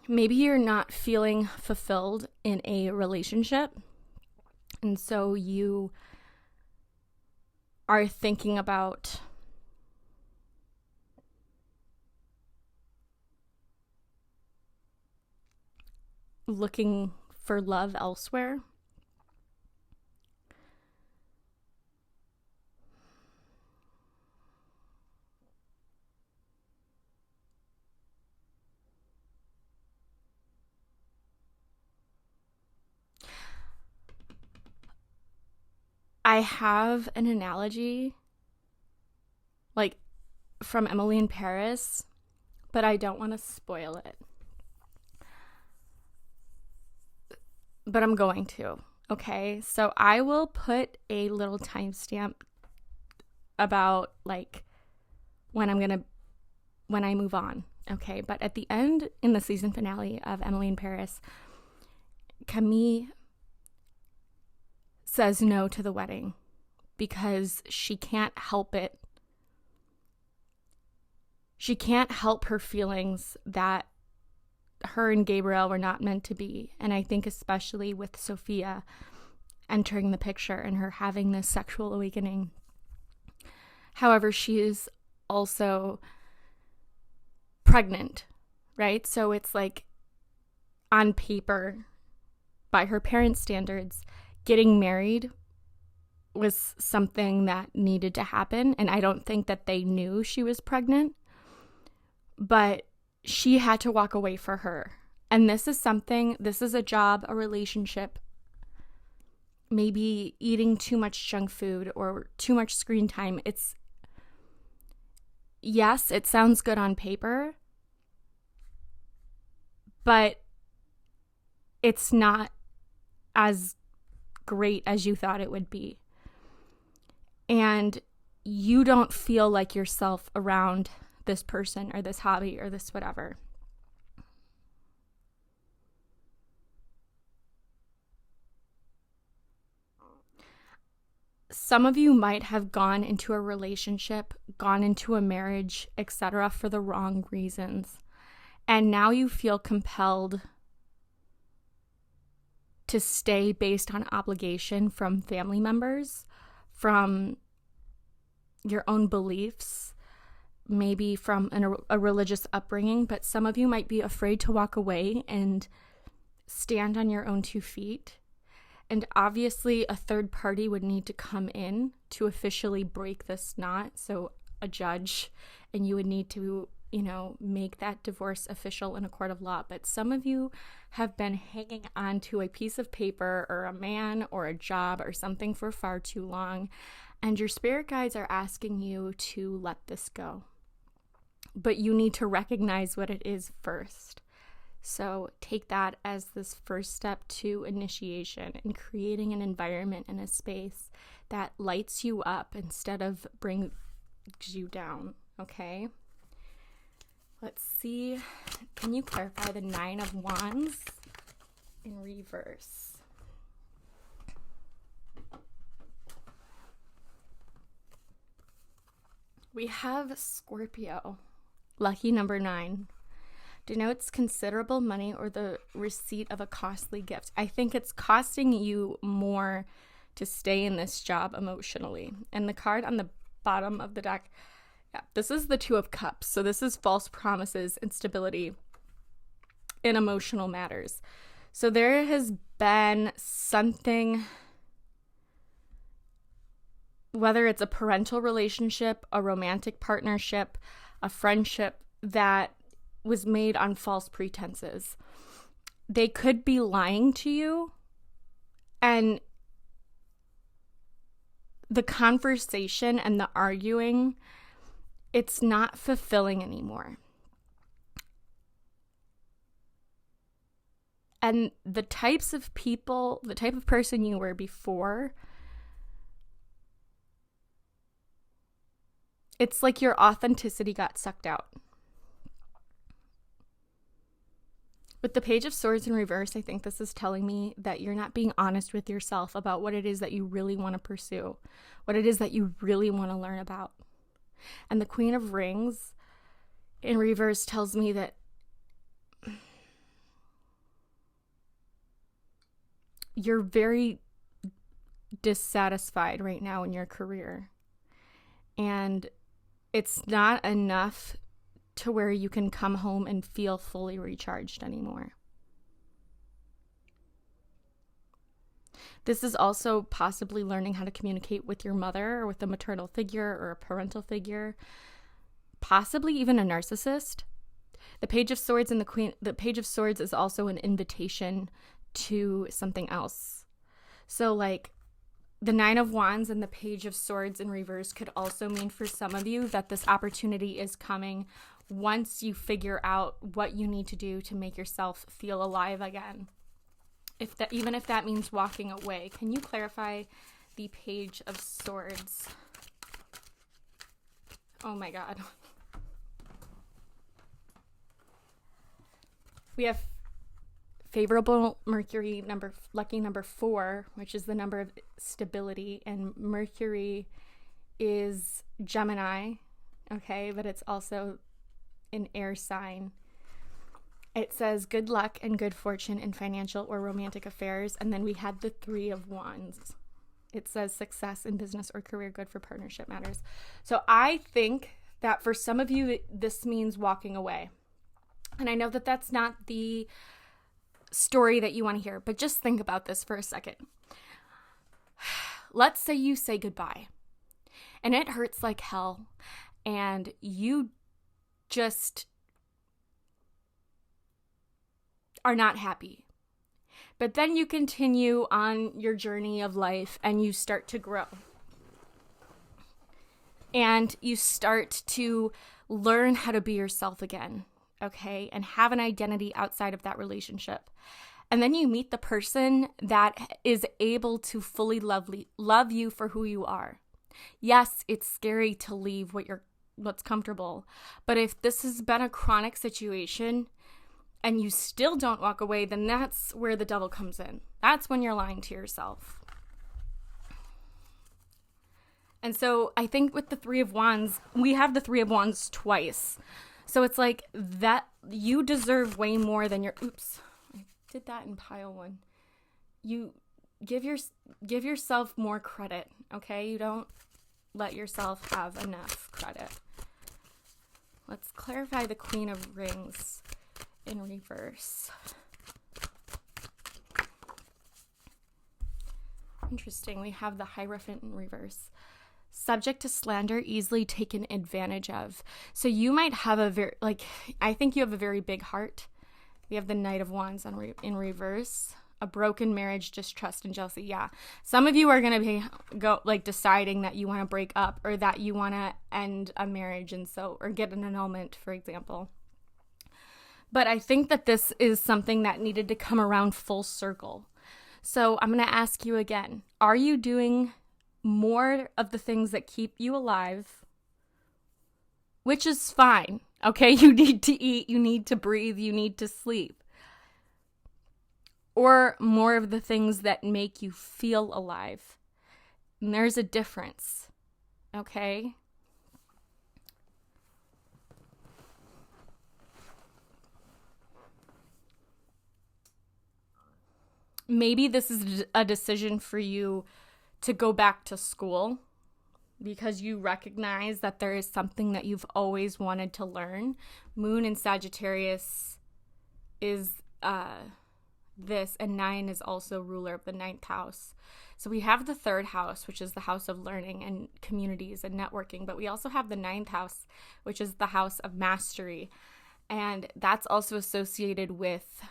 maybe you're not feeling fulfilled in a relationship, and so you are thinking about looking for love elsewhere, I have an analogy like from Emily in Paris, but I don't want to spoil it. But I'm going to, okay? So I will put a little timestamp about like when I move on, okay? But at the end, in the season finale of Emily in Paris, Camille says no to the wedding because she can't help it. She can't help her feelings that her and Gabriel were not meant to be. And I think especially with Sophia entering the picture and her having this sexual awakening. However, she is also pregnant, right? So it's like on paper, by her parents' standards, getting married was something that needed to happen. And I don't think that they knew she was pregnant, but she had to walk away for her. And this is a job, a relationship, maybe eating too much junk food or too much screen time. Yes, it sounds good on paper, but it's not as great as you thought it would be. And you don't feel like yourself around this person or this hobby or this whatever. Some of you might have gone into a relationship, gone into a marriage, etc., for the wrong reasons. And now you feel compelled to stay based on obligation from family members, from your own beliefs, maybe from a religious upbringing, but some of you might be afraid to walk away and stand on your own 2 feet. And obviously a third party would need to come in to officially break this knot. So a judge, and you would need to, make that divorce official in a court of law. But some of you have been hanging on to a piece of paper or a man or a job or something for far too long. And your spirit guides are asking you to let this go. But you need to recognize what it is first. So take that as this first step to initiation and creating an environment and a space that lights you up instead of brings you down, okay? Let's see. Can you clarify the 9 of Wands in reverse? We have Scorpio. Lucky number 9. Denotes considerable money or the receipt of a costly gift. I think it's costing you more to stay in this job emotionally. And the card on the bottom of the deck, this is the 2 of Cups. So this is false promises and stability in emotional matters. So there has been something, whether it's a parental relationship, a romantic partnership, a friendship, that was made on false pretenses. They could be lying to you, and the conversation and the arguing, it's not fulfilling anymore. And the types of people, the type of person you were before, it's like your authenticity got sucked out. With the Page of Swords in reverse, I think this is telling me that you're not being honest with yourself about what it is that you really want to pursue, what it is that you really want to learn about. And the Queen of Rings in reverse tells me that you're very dissatisfied right now in your career. and it's not enough to where you can come home and feel fully recharged anymore. This is also possibly learning how to communicate with your mother or with a maternal figure or a parental figure, possibly even a narcissist. The Page of Swords and the Page of Swords is also an invitation to something else. So like the Nine of Wands and the Page of Swords in reverse could also mean for some of you that this opportunity is coming once you figure out what you need to do to make yourself feel alive again. Even if that means walking away. Can you clarify the Page of Swords? Oh my God. We have favorable Mercury lucky number 4, which is the number of stability, and Mercury is Gemini, okay, but it's also an air sign. It says good luck and good fortune in financial or romantic affairs, and then we had the 3 of Wands. It says success in business or career, good for partnership matters. So I think that for some of you, this means walking away. And I know that that's not the story that you want to hear, but just think about this for a second. Let's say you say goodbye and it hurts like hell and you just are not happy. But then you continue on your journey of life and you start to grow. And you start to learn how to be yourself again, okay? And have an identity outside of that relationship. And then you meet the person that is able to fully love you for who you are. Yes, it's scary to leave what's comfortable. But if this has been a chronic situation and you still don't walk away, then that's where the devil comes in. That's when you're lying to yourself. And so I think with the 3 of Wands, we have the 3 of Wands twice. So it's like that you deserve way more than your, oops, I did that in pile 1. You give yourself more credit, okay? You don't let yourself have enough credit. Let's clarify the Queen of Rings in reverse. Interesting. We have the Hierophant in reverse. Subject to slander, easily taken advantage of. So you might have I think you have a very big heart. We have the Knight of Wands in reverse. A broken marriage, distrust, and jealousy. Yeah. Some of you are going to be deciding that you want to break up or that you want to end a marriage or get an annulment, for example. But I think that this is something that needed to come around full circle. So I'm going to ask you again, are you doing more of the things that keep you alive? Which is fine, okay? You need to eat, you need to breathe, you need to sleep. Or more of the things that make you feel alive. And there's a difference, okay? Maybe this is a decision for you to go back to school because you recognize that there is something that you've always wanted to learn. Moon in Sagittarius is this, and 9 is also ruler of the 9th house. So we have the 3rd house, which is the house of learning and communities and networking, but we also have the 9th house, which is the house of mastery. And that's also associated with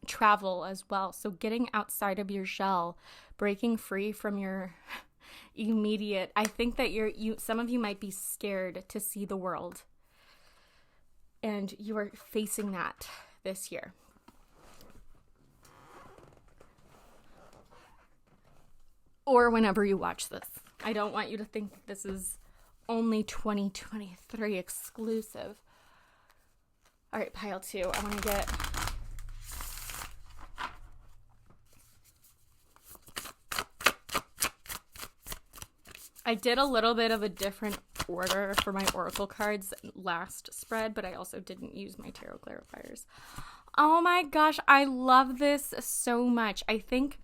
travel as well. So getting outside of your shell, breaking free from your immediate, I think that some of you might be scared to see the world, and you are facing that this year. Or whenever you watch this. I don't want you to think that this is only 2023 exclusive. All right, pile 2. I want to get I did a little bit of a different order for my oracle cards last spread, but I also didn't use my tarot clarifiers. Oh my gosh, I love this so much. I think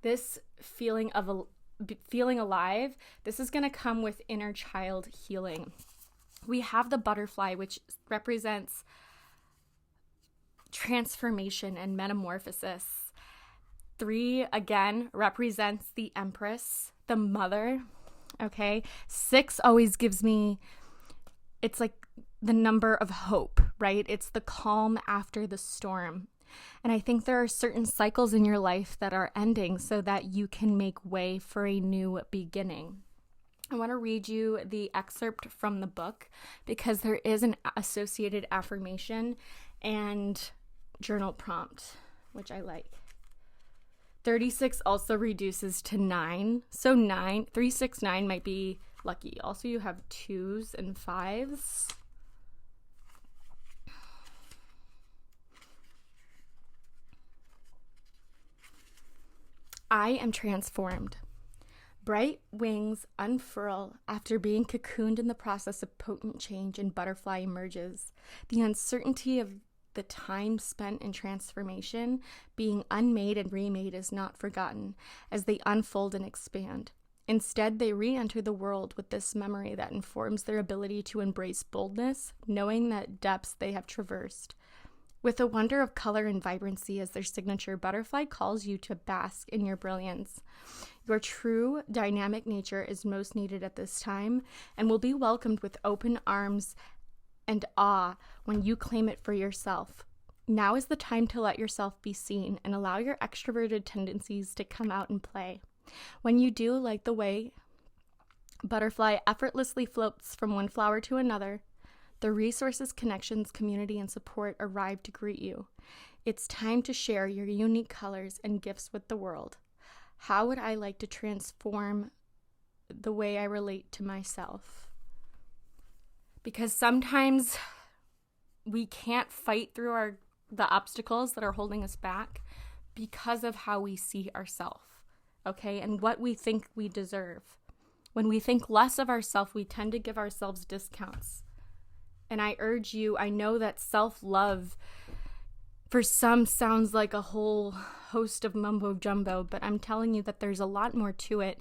this feeling alive, this is going to come with inner child healing. We have the butterfly, which represents transformation and metamorphosis. 3, again, represents the Empress, the mother, okay? 6 always gives me, it's like the number of hope, right? It's the calm after the storm. And I think there are certain cycles in your life that are ending so that you can make way for a new beginning. I want to read you the excerpt from the book because there is an associated affirmation and journal prompt, which I like. 36 also reduces to 9. So 9, 3, 6, 9 might be lucky. Also, you have 2s and 5s. I am transformed. Bright wings unfurl after being cocooned in the process of potent change, and butterfly emerges. The uncertainty of the time spent in transformation, being unmade and remade, is not forgotten as they unfold and expand. Instead, they re-enter the world with this memory that informs their ability to embrace boldness, knowing that depths they have traversed. With a wonder of color and vibrancy as their signature, butterfly calls you to bask in your brilliance. Your true dynamic nature is most needed at this time and will be welcomed with open arms and awe when you claim it for yourself. Now is the time to let yourself be seen and allow your extroverted tendencies to come out and play. When you do, like the way butterfly effortlessly floats from one flower to another, the resources, connections, community, and support arrive to greet you. It's time to share your unique colors and gifts with the world. How would I like to transform the way I relate to myself? Because sometimes we can't fight through the obstacles that are holding us back because of how we see ourselves, okay? And what we think we deserve. When we think less of ourselves, we tend to give ourselves discounts. And I urge you, I know that self-love for some sounds like a whole host of mumbo jumbo, but I'm telling you that there's a lot more to it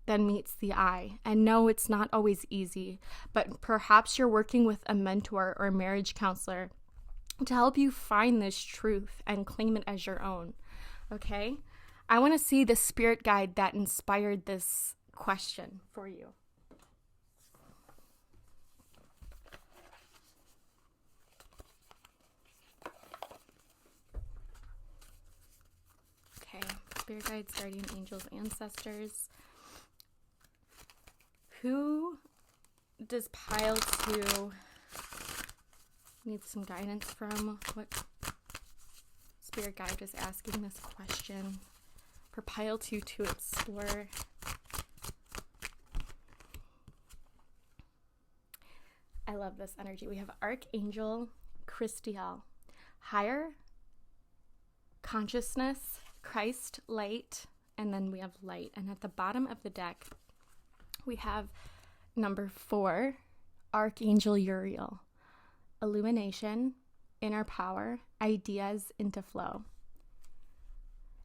than meets the eye. And no, it's not always easy, but perhaps you're working with a mentor or a marriage counselor to help you find this truth and claim it as your own, okay? I want to see the spirit guide that inspired this question for you. Okay, spirit guides, guardian angels, ancestors. Who does pile 2 need some guidance from? What spirit guide is asking this question for pile 2 to explore? I love this energy. We have Archangel Christiel, higher consciousness, Christ, light, and then we have light. And at the bottom of the deck, we have number 4, Archangel Uriel, illumination, inner power, ideas into flow.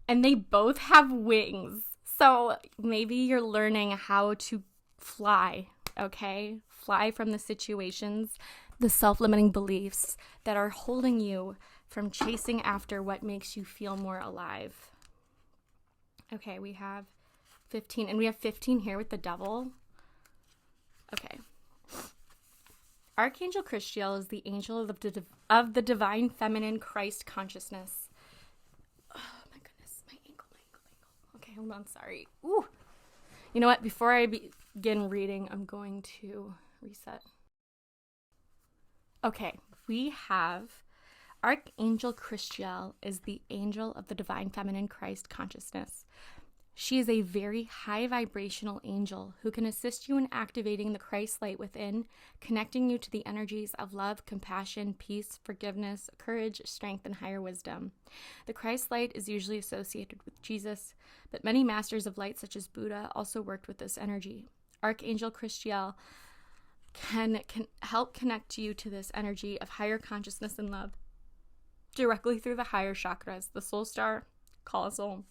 And they both have wings. So maybe you're learning how to fly, okay? Fly from the situations, the self-limiting beliefs that are holding you from chasing after what makes you feel more alive. Okay, we have 15, and we have 15 here with the devil. Okay. Archangel Christiel is the angel of the divine feminine Christ consciousness. Oh my goodness, my ankle. Okay, hold on, sorry. Ooh. You know what? Before I begin reading, I'm going to reset. Okay, we have Archangel Christiel is the angel of the divine feminine Christ consciousness. She is a very high vibrational angel who can assist you in activating the Christ light within, connecting you to the energies of love, compassion, peace, forgiveness, courage, strength, and higher wisdom. The Christ light is usually associated with Jesus, but many masters of light such as Buddha also worked with this energy. Archangel Christiel can help connect you to this energy of higher consciousness and love. directly through the higher chakras, the soul star, causal,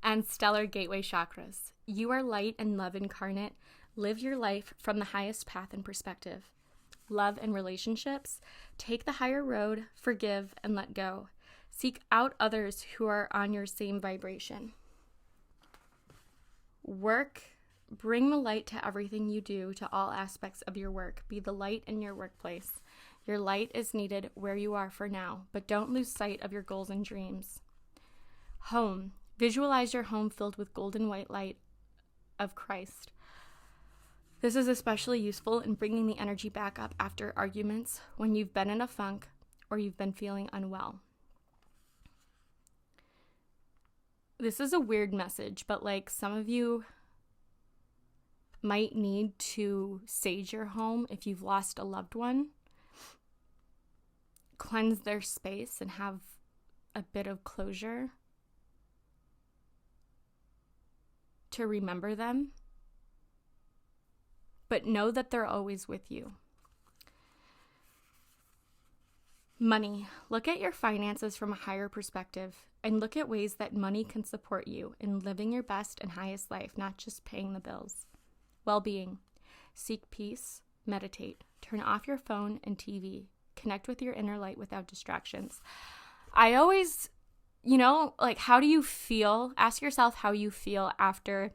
and stellar gateway chakras. You are light and love incarnate. Live your life from the highest path and perspective. Love and relationships. Take the higher road, forgive, and let go. Seek out others who are on your same vibration. Work. Bring the light to everything you do, to all aspects of your work. Be the light in your workplace. Your light is needed where you are for now, but don't lose sight of your goals and dreams. Home. Visualize your home filled with golden white light of Christ. This is especially useful in bringing the energy back up after arguments, when you've been in a funk, or you've been feeling unwell. This is a weird message, but like some of you might need to sage your home if you've lost a loved one, cleanse their space and have a bit of closure to remember them, but know that they're always with you. Money. Look at your finances from a higher perspective and look at ways that money can support you in living your best and highest life, not just paying the bills. Well-being. Seek peace, meditate, turn off your phone and TV, connect with your inner light without distractions. I always, like, how do you feel? Ask yourself how you feel after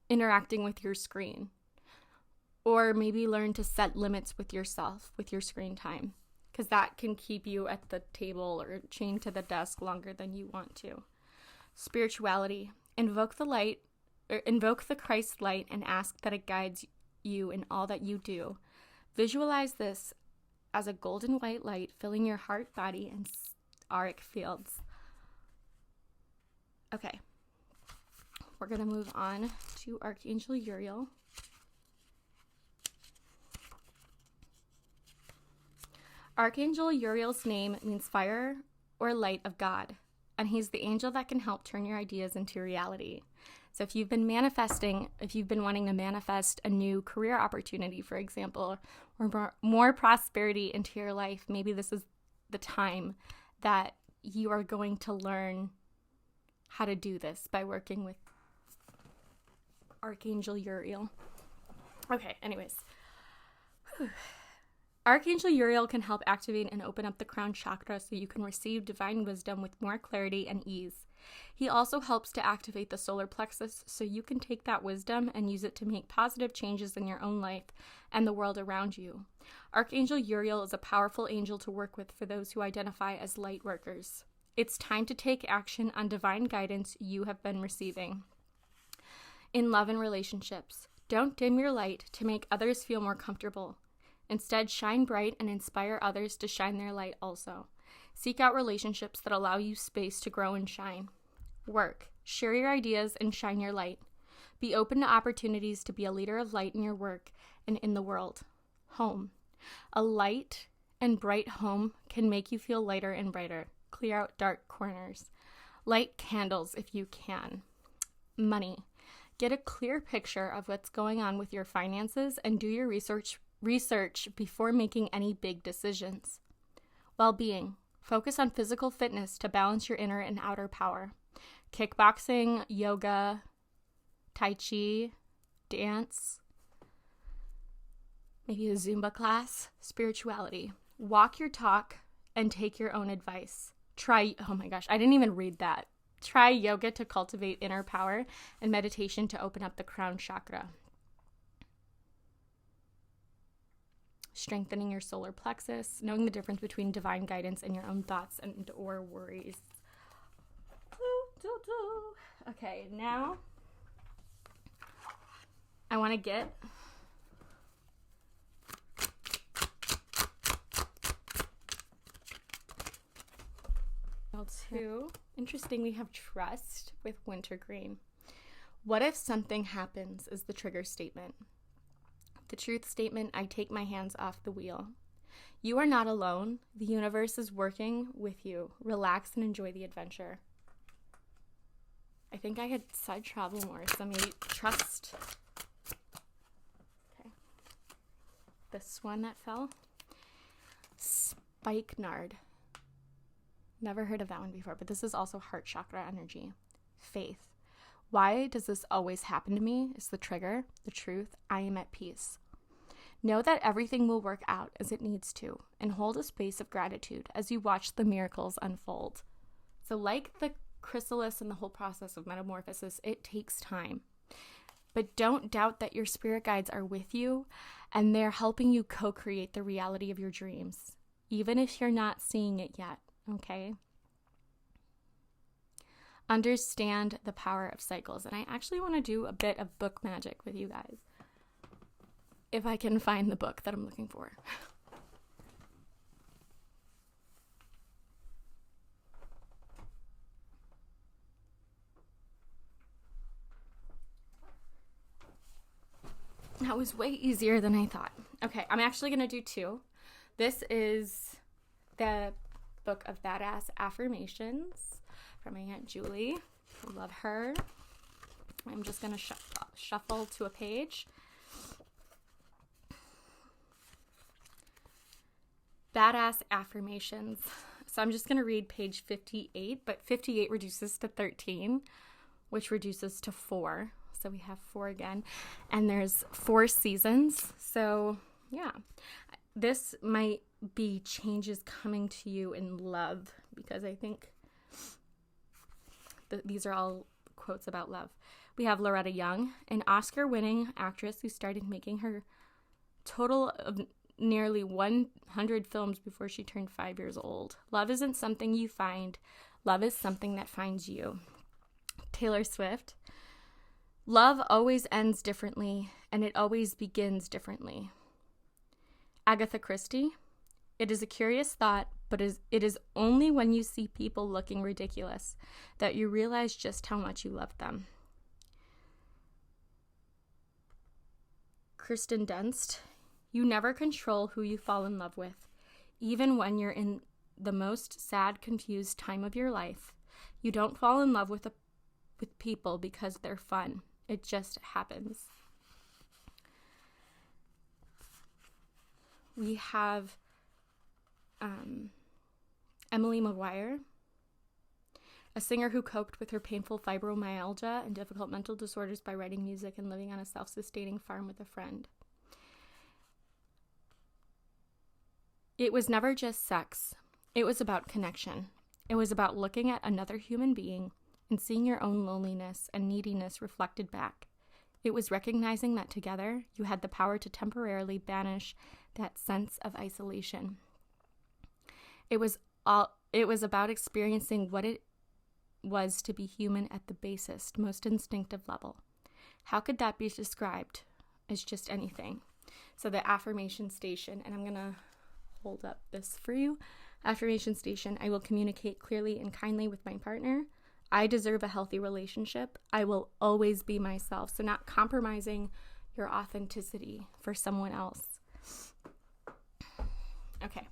interacting with your screen. Or maybe learn to set limits with yourself, with your screen time, because that can keep you at the table or chained to the desk longer than you want to. Spirituality. Invoke the Christ light and ask that it guides you in all that you do. Visualize this as a golden white light filling your heart, body, and auric fields. Okay, we're going to move on to Archangel Uriel. Archangel Uriel's name means fire or light of God, and he's the angel that can help turn your ideas into reality. So if you've been wanting to manifest a new career opportunity, for example, or more prosperity into your life, maybe this is the time that you are going to learn how to do this by working with Archangel Uriel. Okay, anyways. Archangel Uriel can help activate and open up the crown chakra so you can receive divine wisdom with more clarity and ease. He also helps to activate the solar plexus so you can take that wisdom and use it to make positive changes in your own life and the world around you. Archangel Uriel is a powerful angel to work with for those who identify as light workers. It's time to take action on divine guidance you have been receiving. In love and relationships, don't dim your light to make others feel more comfortable. Instead, shine bright and inspire others to shine their light also. Seek out relationships that allow you space to grow and shine. Work. Share your ideas and shine your light. Be open to opportunities to be a leader of light in your work and in the world. Home. A light and bright home can make you feel lighter and brighter. Clear out dark corners. Light candles if you can. Money. Get a clear picture of what's going on with your finances and do your research before making any big decisions. Well-being. Focus on physical fitness to balance your inner and outer power. Kickboxing, yoga, tai chi, dance, maybe a Zumba class. Spirituality. Walk your talk and take your own advice. Oh my gosh, I didn't even read that. Try yoga to cultivate inner power and meditation to open up the crown chakra. Strengthening your solar plexus, knowing the difference between divine guidance and your own thoughts and or worries. Okay, now I want to get to, interesting, we have trust with wintergreen. What if something happens is the trigger statement. The truth statement, I take my hands off the wheel. You are not alone. The universe is working with you. Relax and enjoy the adventure. I think I had said travel more, so maybe trust. Okay. This one that fell. Spikenard. Never heard of that one before, but this is also heart chakra energy. Faith. Why does this always happen to me? Is the trigger. The truth. I am at peace. Know that everything will work out as it needs to, and hold a space of gratitude as you watch the miracles unfold. So like the chrysalis and the whole process of metamorphosis, it takes time. But don't doubt that your spirit guides are with you, and they're helping you co-create the reality of your dreams, even if you're not seeing it yet, okay? Understand the power of cycles. And I actually want to do a bit of book magic with you guys, if I can find the book that I'm looking for. That was way easier than I thought. Okay, I'm actually going to do two. This is the book of Badass Affirmations from my Aunt Julie. I love her. I'm just going to shuffle to a page. Badass Affirmations. So I'm just going to read page 58, but 58 reduces to 13, which reduces to 4. So we have 4 again, and there's 4 seasons. So yeah, this might be changes coming to you in love, because I think these are all quotes about love. We have Loretta Young, an Oscar-winning actress who started making her total of nearly 100 films before she turned 5 years old. Love isn't something you find. Love is something that finds you. Taylor Swift. Love always ends differently, and it always begins differently. Agatha Christie. It is a curious thought, but it is only when you see people looking ridiculous that you realize just how much you love them. Kirsten Dunst. You never control who you fall in love with. Even when you're in the most sad, confused time of your life, you don't fall in love with people because they're fun. It just happens. We have Emily Maguire, a singer who coped with her painful fibromyalgia and difficult mental disorders by writing music and living on a self-sustaining farm with a friend. It was never just sex. It was about connection. It was about looking at another human being and seeing your own loneliness and neediness reflected back. It was recognizing that together you had the power to temporarily banish that sense of isolation. It was about experiencing what it was to be human at the basest, most instinctive level. How could that be described as just anything? So the affirmation station, and I'm going to hold up this for you. Affirmation station: I will communicate clearly and kindly with my partner. I deserve a healthy relationship. I will always be myself. So not compromising your authenticity for someone else. Okay.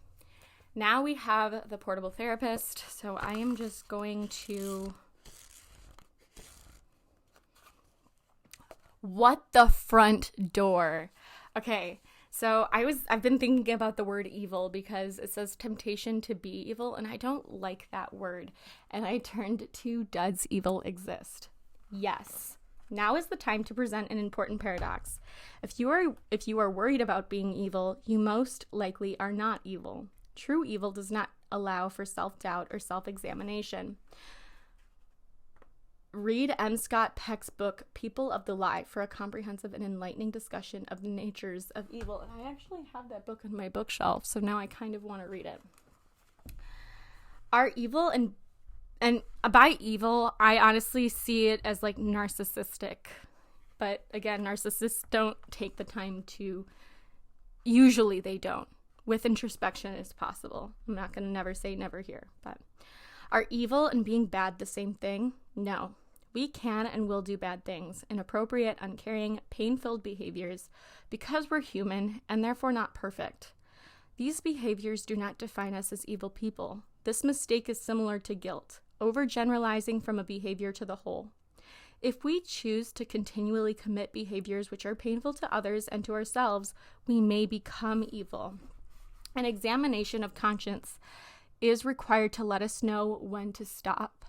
Now we have the portable therapist. So I am just going to... What the front door? Okay. So I've been thinking about the word evil because it says temptation to be evil, and I don't like that word. And I turned to does evil exist? Yes. Now is the time to present an important paradox. If you are worried about being evil, you most likely are not evil. True evil does not allow for self-doubt or self-examination. Read M. Scott Peck's book, People of the Lie, for a comprehensive and enlightening discussion of the natures of evil. And I actually have that book on my bookshelf, so now I kind of want to read it. Are evil, and by evil, I honestly see it as like narcissistic. But again, narcissists don't take the time to, usually they don't. With introspection, it's possible. I'm not going to never say never here, but are evil and being bad the same thing? No. We can and will do bad things, inappropriate, uncaring, pain-filled behaviors, because we're human and therefore not perfect. These behaviors do not define us as evil people. This mistake is similar to guilt, overgeneralizing from a behavior to the whole. If we choose to continually commit behaviors which are painful to others and to ourselves, we may become evil. An examination of conscience is required to let us know when to stop,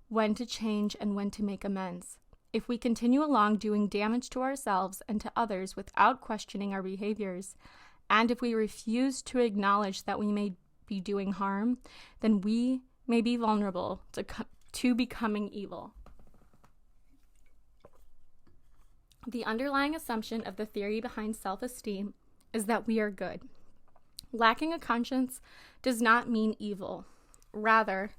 when to change, and when to make amends. If we continue along doing damage to ourselves and to others without questioning our behaviors, and if we refuse to acknowledge that we may be doing harm, then we may be vulnerable to becoming evil. The underlying assumption of the theory behind self-esteem is that we are good. Lacking a conscience does not mean evil. Rather,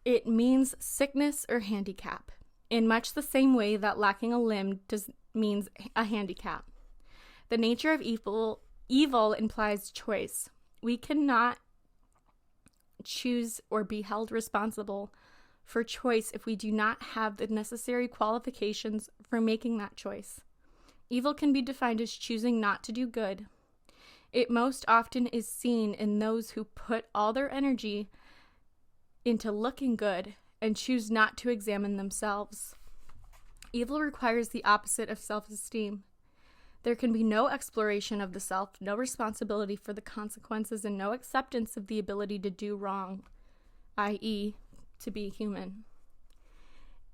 it means sickness or handicap, in much the same way that lacking a limb means a handicap. The nature of evil implies choice. We cannot choose or be held responsible for choice if we do not have the necessary qualifications for making that choice. Evil can be defined as choosing not to do good. It most often is seen in those who put all their energy into looking good and choose not to examine themselves. Evil requires the opposite of self-esteem. There can be no exploration of the self, no responsibility for the consequences, and no acceptance of the ability to do wrong, i.e., to be human.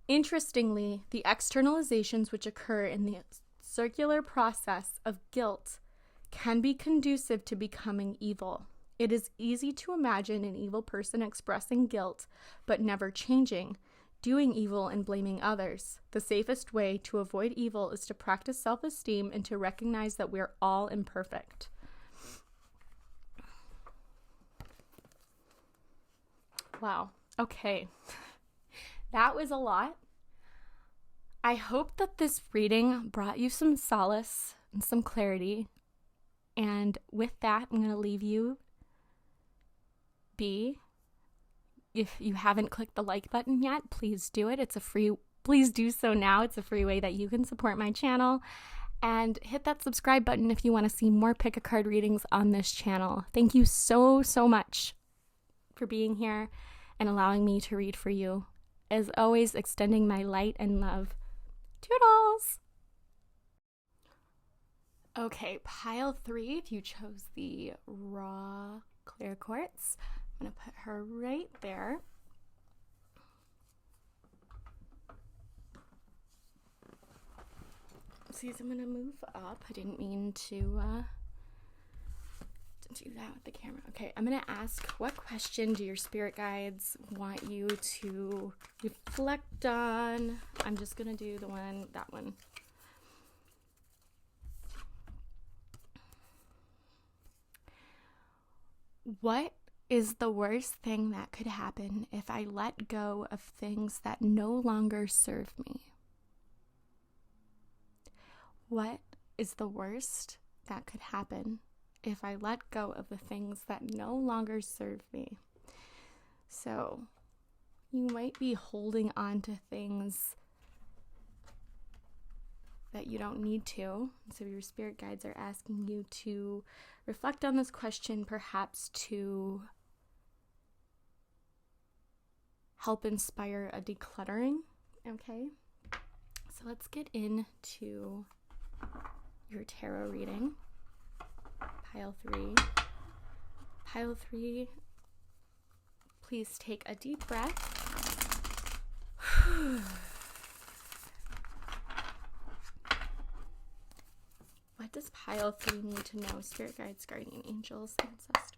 Interestingly, the externalizations which occur in the circular process of guilt can be conducive to becoming evil. It is easy to imagine an evil person expressing guilt but never changing, doing evil and blaming others. The safest way to avoid evil is to practice self-esteem and to recognize that we're all imperfect. Wow. Okay. That was a lot. I hope that this reading brought you some solace and some clarity. And with that, I'm going to leave you be. If you haven't clicked the like button yet, please do it. Please do so now. It's a free way that you can support my channel. And hit that subscribe button if you want to see more pick a card readings on this channel. Thank you so much for being here and allowing me to read for you. As always, extending my light and love. Toodles! Okay, pile 3, if you chose the raw clear quartz, I'm going to put her right there. See, I'm going to move up. I didn't mean to do that with the camera. Okay, I'm going to ask, what question do your spirit guides want you to reflect on? I'm just going to do that one. What is the worst thing that could happen if I let go of things that no longer serve me? What is the worst that could happen if I let go of the things that no longer serve me? So you might be holding on to things that you don't need to. So your spirit guides are asking you to reflect on this question, perhaps to help inspire a decluttering. Okay, so let's get into your tarot reading. Pile 3. Pile 3, please take a deep breath. What does pile 3 need to know? Spirit guides, guardian angels, ancestors.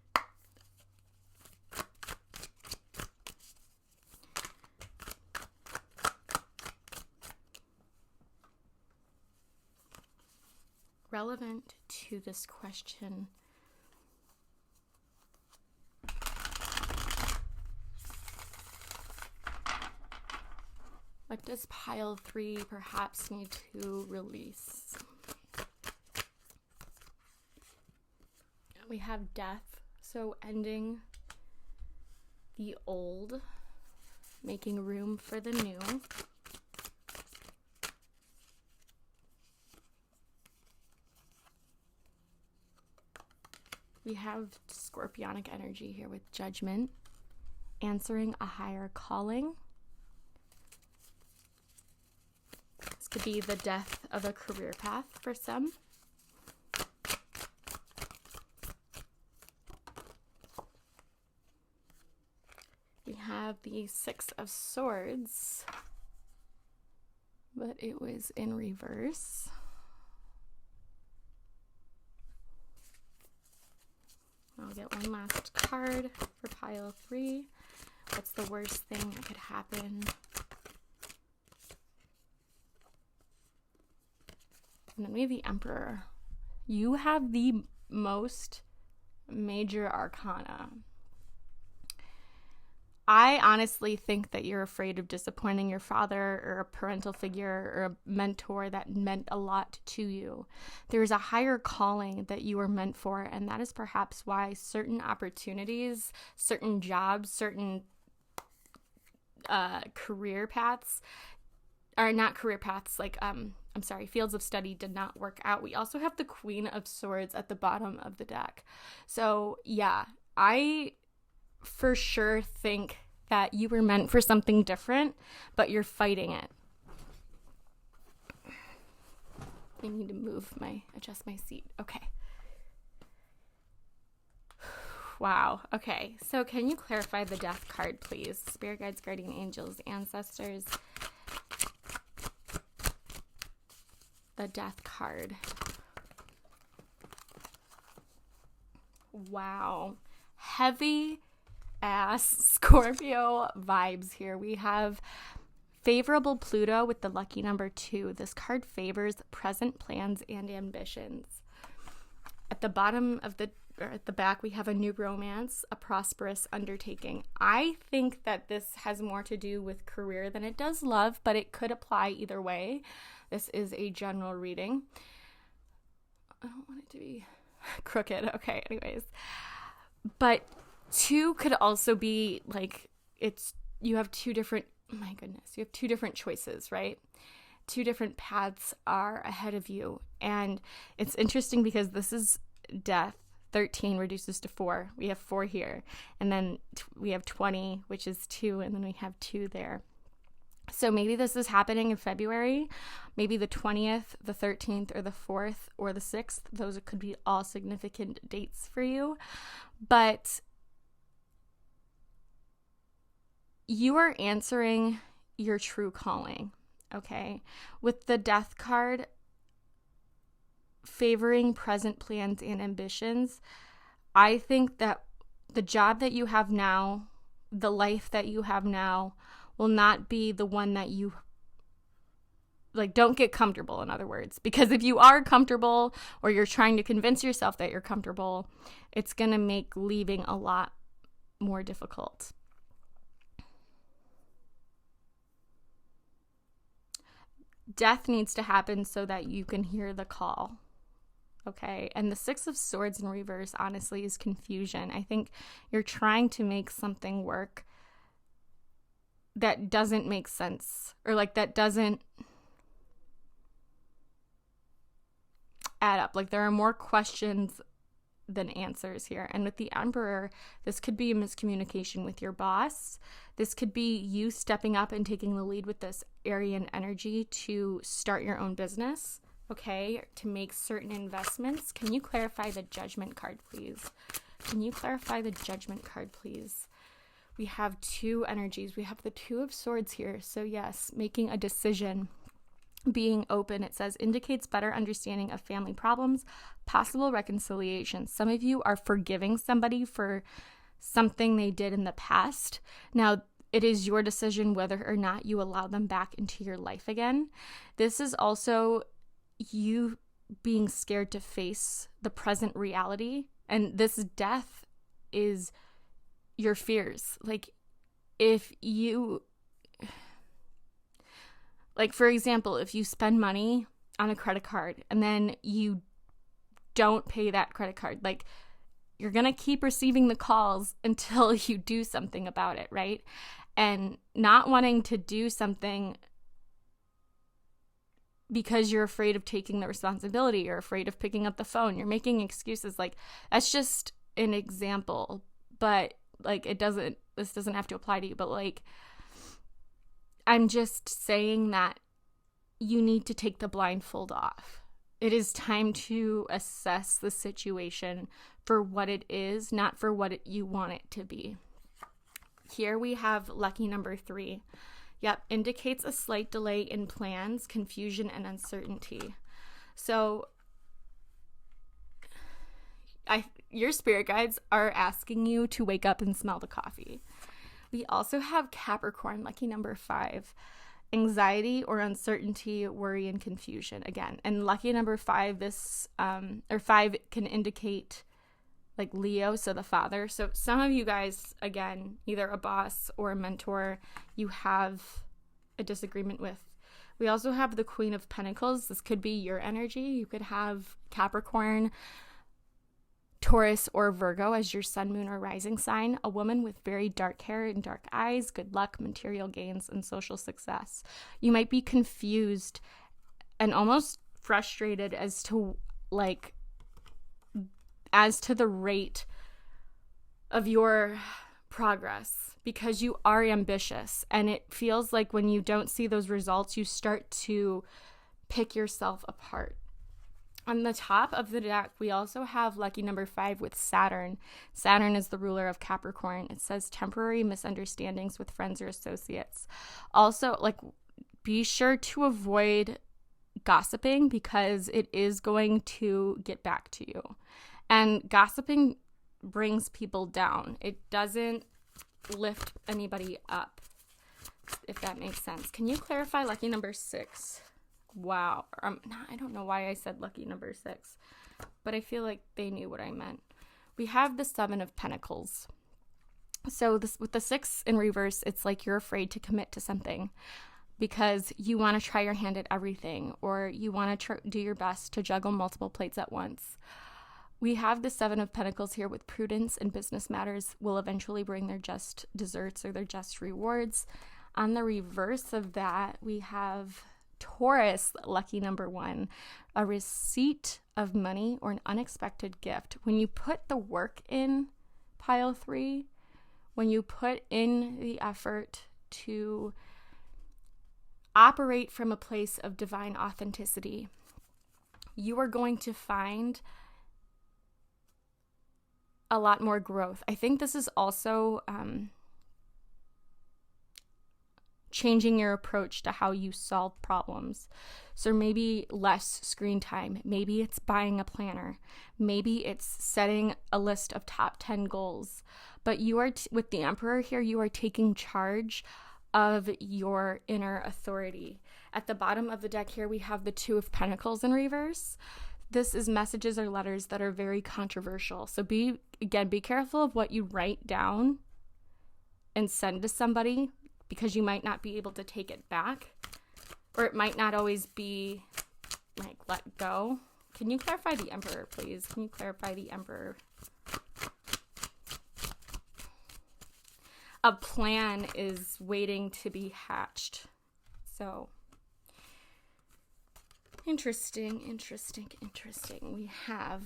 Relevant to this question, what does pile 3 perhaps need to release? We have death, so ending the old, making room for the new. We have scorpionic energy here with judgment, answering a higher calling. This could be the death of a career path for some. the Six of Swords, but it was in reverse. I'll get one last card for pile 3. What's the worst thing that could happen? And then we have the Emperor. You have the most major arcana. I honestly think that you're afraid of disappointing your father or a parental figure or a mentor that meant a lot to you. There's a higher calling that you were meant for, and that is perhaps why certain opportunities, certain jobs, certain career paths, or not career paths, like, fields of study did not work out. We also have the Queen of Swords at the bottom of the deck. So yeah, I for sure think that you were meant for something different, but you're fighting it. I need to adjust my seat. Okay. Wow. Okay. So can you clarify the Death card, please? Spirit guides, guardian angels, ancestors. The Death card. Wow. Heavy ass Scorpio vibes here. We have favorable Pluto with the lucky number 2. This card favors present plans and ambitions. At the bottom of at the back, we have a new romance, a prosperous undertaking. I think that this has more to do with career than it does love, but it could apply either way. This is a general reading. I don't want it to be crooked. Okay, anyways. But 2 could also be like, you have two different choices, right? 2 different paths are ahead of you. And it's interesting because this is death. 13 reduces to 4. We have 4 here. And then we have 20, which is 2. And then we have 2 there. So maybe this is happening in February, maybe the 20th, the 13th, or the 4th, or the 6th. Those could be all significant dates for you. But you are answering your true calling, okay? With the Death card favoring present plans and ambitions, I think that the job that you have now, the life that you have now, will not be the one that you, like, don't get comfortable, in other words. Because if you are comfortable, or you're trying to convince yourself that you're comfortable, it's going to make leaving a lot more difficult. Death needs to happen so that you can hear the call. Okay, and the Six of Swords in reverse, honestly, is confusion. I think you're trying to make something work that doesn't make sense, or like that doesn't add up. Like, there are more questions than answers here. And with the Emperor, this could be a miscommunication with your boss. This could be you stepping up and taking the lead with this Aryan energy to start your own business. Okay, to make certain investments. Can you clarify the Judgment card, please? Can you clarify the Judgment card, please? We have 2 energies. We have the 2 of Swords here. So yes, making a decision, being open. It says indicates better understanding of family problems, possible reconciliation. Some of you are forgiving somebody for something they did in the past. Now, it is your decision whether or not you allow them back into your life again. This is also you being scared to face the present reality. And this death is your fears. Like, if you, like, for example, if you spend money on a credit card and then you don't pay that credit card, like, you're going to keep receiving the calls until you do something about it, right? And not wanting to do something because you're afraid of taking the responsibility, you're afraid of picking up the phone, you're making excuses. Like, that's just an example, but like, this doesn't have to apply to you, but like, I'm just saying that you need to take the blindfold off. It is time to assess the situation for what it is, not for what you want it to be. Here we have lucky number 3. Yep, indicates a slight delay in plans, confusion, and uncertainty. So your spirit guides are asking you to wake up and smell the coffee. We also have Capricorn, lucky number 5. Anxiety or uncertainty, worry, and confusion again. And lucky number 5, this 5 can indicate like Leo, so the father. So some of you guys, again, either a boss or a mentor, you have a disagreement with. We also have the Queen of Pentacles. This could be your energy. You could have Capricorn, Taurus, or Virgo as your sun, moon, or rising sign. A woman with very dark hair and dark eyes, good luck, material gains, and social success. You might be confused and almost frustrated as to the rate of your progress, because you are ambitious, and it feels like when you don't see those results, you start to pick yourself apart. On the top of the deck, we also have lucky number 5 with Saturn. Saturn is the ruler of Capricorn. It says temporary misunderstandings with friends or associates. Also, be sure to avoid gossiping, because it is going to get back to you. And gossiping brings people down. It doesn't lift anybody up, if that makes sense. Can you clarify lucky number 6? Wow. I don't know why I said lucky number 6, but I feel like they knew what I meant. We have the 7 of Pentacles. So this, with the 6 in reverse, it's like you're afraid to commit to something because you want to try your hand at everything, or you want to do your best to juggle multiple plates at once. We have the 7 of Pentacles here with prudence and business matters will eventually bring their just desserts or their just rewards. On the reverse of that, we have Taurus, lucky number 1, a receipt of money or an unexpected gift. When you put the work in, pile 3, when you put in the effort to operate from a place of divine authenticity, you are going to find a lot more growth. I think this is also changing your approach to how you solve problems. So maybe less screen time. Maybe it's buying a planner. Maybe it's setting a list of top 10 goals. But you are, with the Emperor here, you are taking charge of your inner authority. At the bottom of the deck here, we have the 2 of Pentacles in reverse. This is messages or letters that are very controversial. So be careful of what you write down and send to somebody, because you might not be able to take it back, or it might not always be like let go. Can you clarify the Emperor, please? Can you clarify the Emperor? A plan is waiting to be hatched. So interesting. We have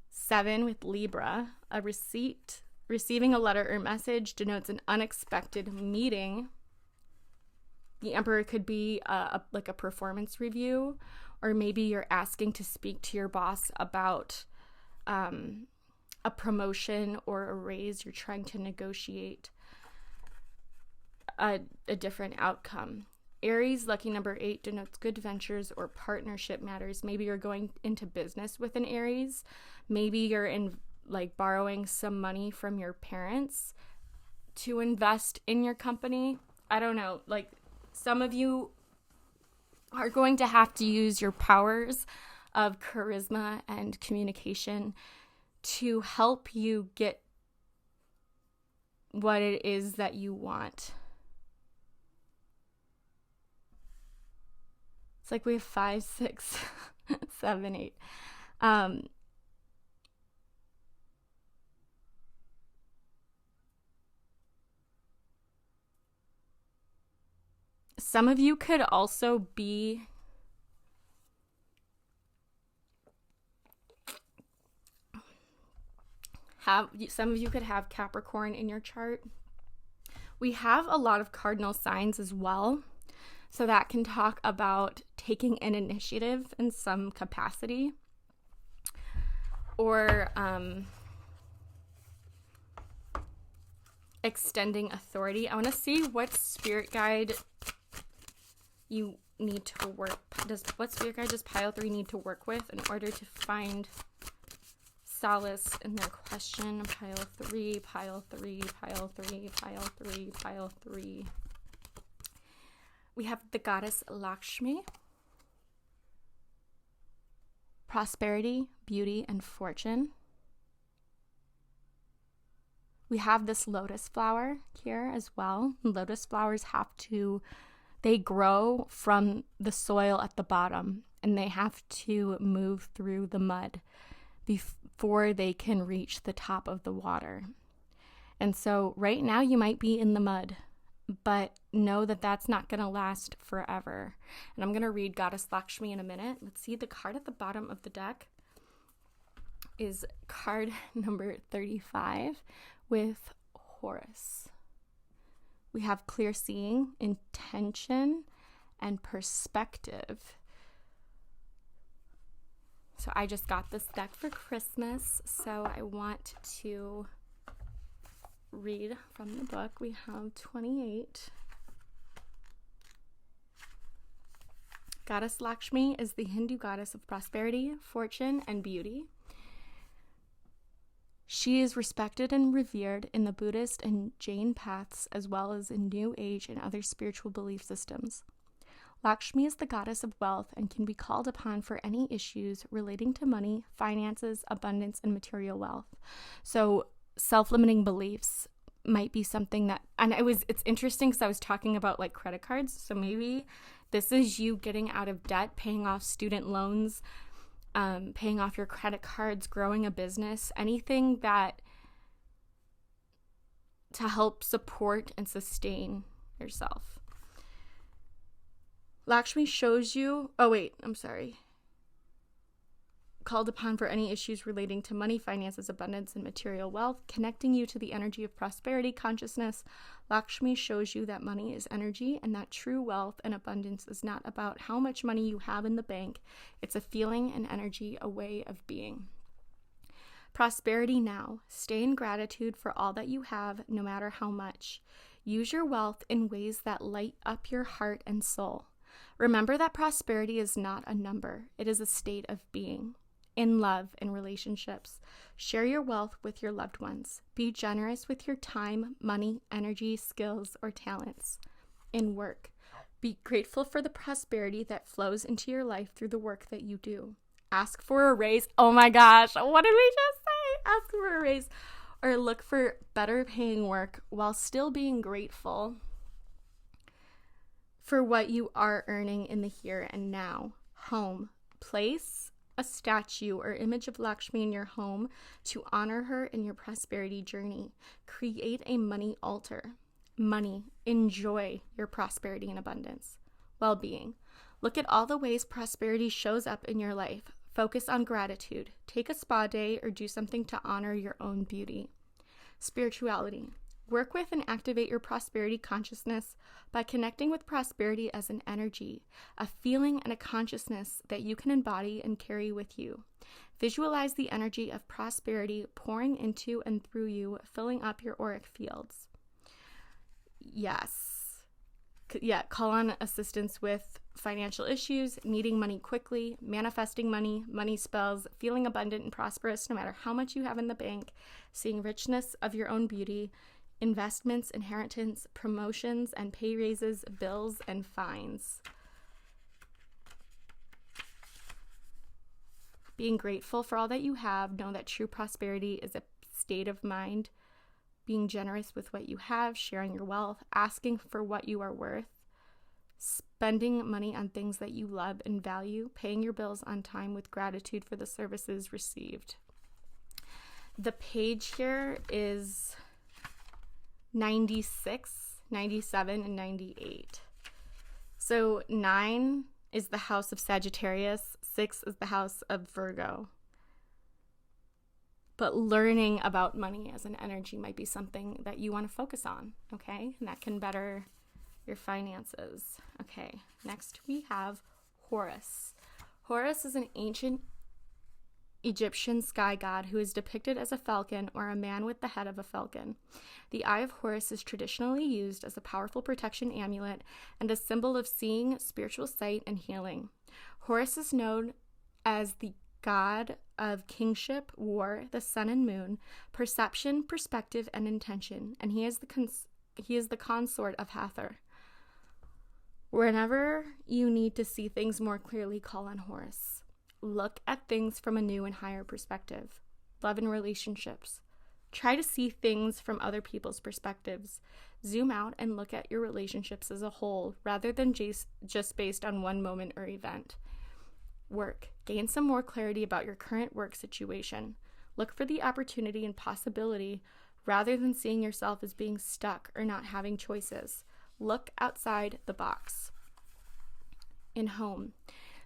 7 with Libra, a receipt. Receiving a letter or message denotes an unexpected meeting. The Emperor could be a performance review, or maybe you're asking to speak to your boss about a promotion or a raise. You're trying to negotiate a different outcome. Aries, lucky number 8, denotes good ventures or partnership matters. Maybe you're going into business with an Aries. Maybe you're borrowing some money from your parents to invest in your company. I don't know. Some of you are going to have to use your powers of charisma and communication to help you get what it is that you want. It's like we have 5, 6, 7, 8. Some of you could also be some of you could have Capricorn in your chart. We have a lot of cardinal signs as well. So that can talk about taking an initiative in some capacity, or extending authority. I want to see what spirit guide you need to work. What spirit guide does pile 3 need to work with in order to find solace in their question? Pile 3, pile 3, pile 3, pile 3, pile 3. We have the goddess Lakshmi. Prosperity, beauty, and fortune. We have this lotus flower here as well. Lotus flowers they grow from the soil at the bottom, and they have to move through the mud before they can reach the top of the water. And so right now you might be in the mud, but know that that's not going to last forever. And I'm going to read Goddess Lakshmi in a minute. Let's see, the card at the bottom of the deck is card number 35 with Horus. We have clear seeing, intention, and perspective. So I just got this deck for Christmas, so I want to read from the book. We have 28. Goddess Lakshmi is the Hindu goddess of prosperity, fortune, and beauty. She is respected and revered in the Buddhist and Jain paths, as well as in New Age and other spiritual belief systems. Lakshmi is the goddess of wealth and can be called upon for any issues relating to money, finances, abundance, and material wealth. So self-limiting beliefs might be something that, and it's interesting because I was talking about like credit cards. So maybe this is you getting out of debt, paying off student loans, paying off your credit cards, growing a business, anything that to help support and sustain yourself. Lakshmi shows you, called upon for any issues relating to money, finances, abundance, and material wealth, connecting you to the energy of prosperity consciousness. Lakshmi shows you that money is energy and that true wealth and abundance is not about how much money you have in the bank. It's a feeling, an energy, a way of being. Prosperity now. Stay in gratitude for all that you have, no matter how much. Use your wealth in ways that light up your heart and soul. Remember that prosperity is not a number. It is a state of being. In love and relationships, share your wealth with your loved ones. Be generous with your time, money, energy, skills, or talents. In work, be grateful for the prosperity that flows into your life through the work that you do. Ask for a raise. Oh my gosh, what did we just say? Ask for a raise. Or look for better paying work while still being grateful for what you are earning in the here and now. Home, place a statue or image of Lakshmi in your home to honor her in your prosperity journey. Create a money altar. Money, enjoy your prosperity and abundance. Well-being. Look at all the ways prosperity shows up in your life. Focus on gratitude. Take a spa day or do something to honor your own beauty. Spirituality. Work with and activate your prosperity consciousness by connecting with prosperity as an energy, a feeling and a consciousness that you can embody and carry with you. Visualize the energy of prosperity pouring into and through you, filling up your auric fields. Yes. Yeah, call on assistance with financial issues, needing money quickly, manifesting money, money spells, feeling abundant and prosperous no matter how much you have in the bank, seeing richness of your own beauty, investments, inheritance, promotions, and pay raises, bills, and fines. Being grateful for all that you have, know that true prosperity is a state of mind. Being generous with what you have, sharing your wealth, asking for what you are worth, spending money on things that you love and value, paying your bills on time with gratitude for the services received. The page here is 96, 97, and 98. So 9 is the house of Sagittarius, 6 is the house of Virgo. But learning about money as an energy might be something that you want to focus on, okay? And that can better your finances. Okay, next we have Horus. Horus is an ancient Egyptian sky god who is depicted as a falcon or a man with the head of a falcon. The Eye of Horus is traditionally used as a powerful protection amulet and a symbol of seeing, spiritual sight, and healing. Horus is known as the god of kingship, war, the sun and moon, perception, perspective, and intention, and he is the consort of Hathor. Whenever you need to see things more clearly, call on Horus. Look at things from a new and higher perspective. Love and relationships. Try to see things from other people's perspectives. Zoom out and look at your relationships as a whole rather than just based on one moment or event. Work. Gain some more clarity about your current work situation. Look for the opportunity and possibility rather than seeing yourself as being stuck or not having choices. Look outside the box. In home.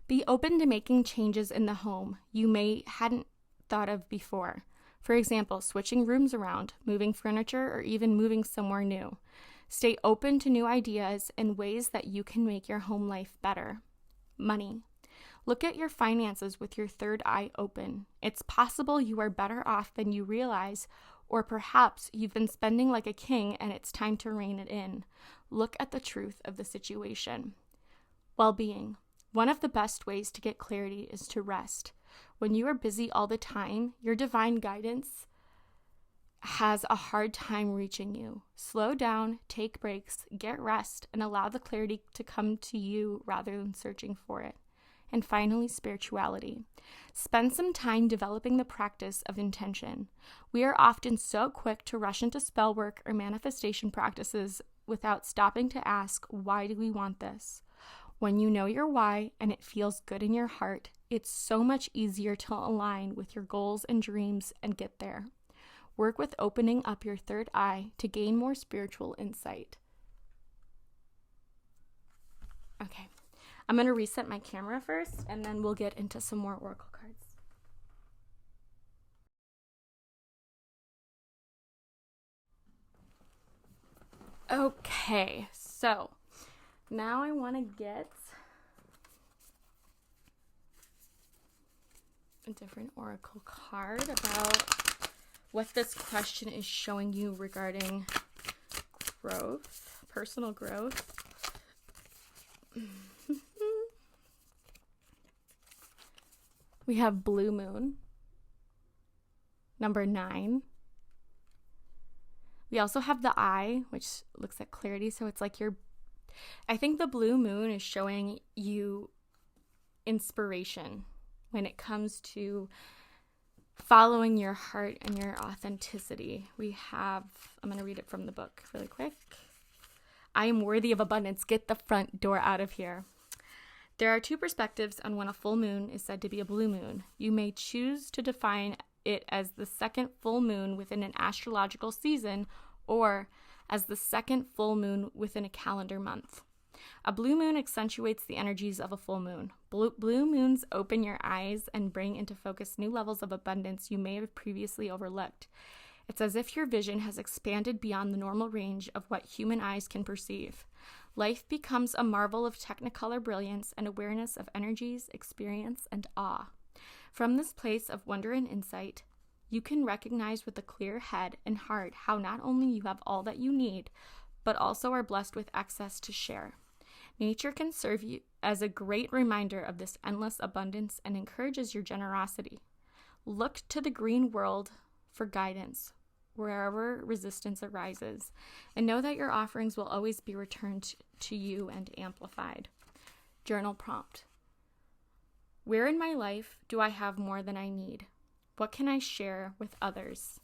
Be open to making changes in the home you hadn't thought of before. For example, switching rooms around, moving furniture, or even moving somewhere new. Stay open to new ideas and ways that you can make your home life better. Money. Look at your finances with your third eye open. It's possible you are better off than you realize, or perhaps you've been spending like a king and it's time to rein it in. Look at the truth of the situation. Well-being. One of the best ways to get clarity is to rest. When you are busy all the time, your divine guidance has a hard time reaching you. Slow down, take breaks, get rest, and allow the clarity to come to you rather than searching for it. And finally, spirituality. Spend some time developing the practice of intention. We are often so quick to rush into spell work or manifestation practices without stopping to ask, why do we want this? When you know your why and it feels good in your heart, it's so much easier to align with your goals and dreams and get there. Work with opening up your third eye to gain more spiritual insight. Okay, I'm going to reset my camera first and then we'll get into some more oracle cards. Okay, so now I want to get a different oracle card about what this question is showing you regarding growth, personal growth. We have Blue Moon, number 9. We also have the Eye, which looks at clarity, so it's like I think the Blue Moon is showing you inspiration when it comes to following your heart and your authenticity. I'm going to read it from the book really quick. I am worthy of abundance. Get the front door out of here. There are 2 perspectives on when a full moon is said to be a blue moon. You may choose to define it as the second full moon within an astrological season or as the second full moon within a calendar month. A blue moon accentuates the energies of a full moon. Blue moons open your eyes and bring into focus new levels of abundance you may have previously overlooked. It's as if your vision has expanded beyond the normal range of what human eyes can perceive. Life becomes a marvel of technicolor brilliance and awareness of energies, experience, and awe. From this place of wonder and insight, you can recognize with a clear head and heart how not only you have all that you need, but also are blessed with access to share. Nature can serve you as a great reminder of this endless abundance and encourages your generosity. Look to the green world for guidance wherever resistance arises, and know that your offerings will always be returned to you and amplified. Journal prompt. Where in my life do I have more than I need? What can I share with others?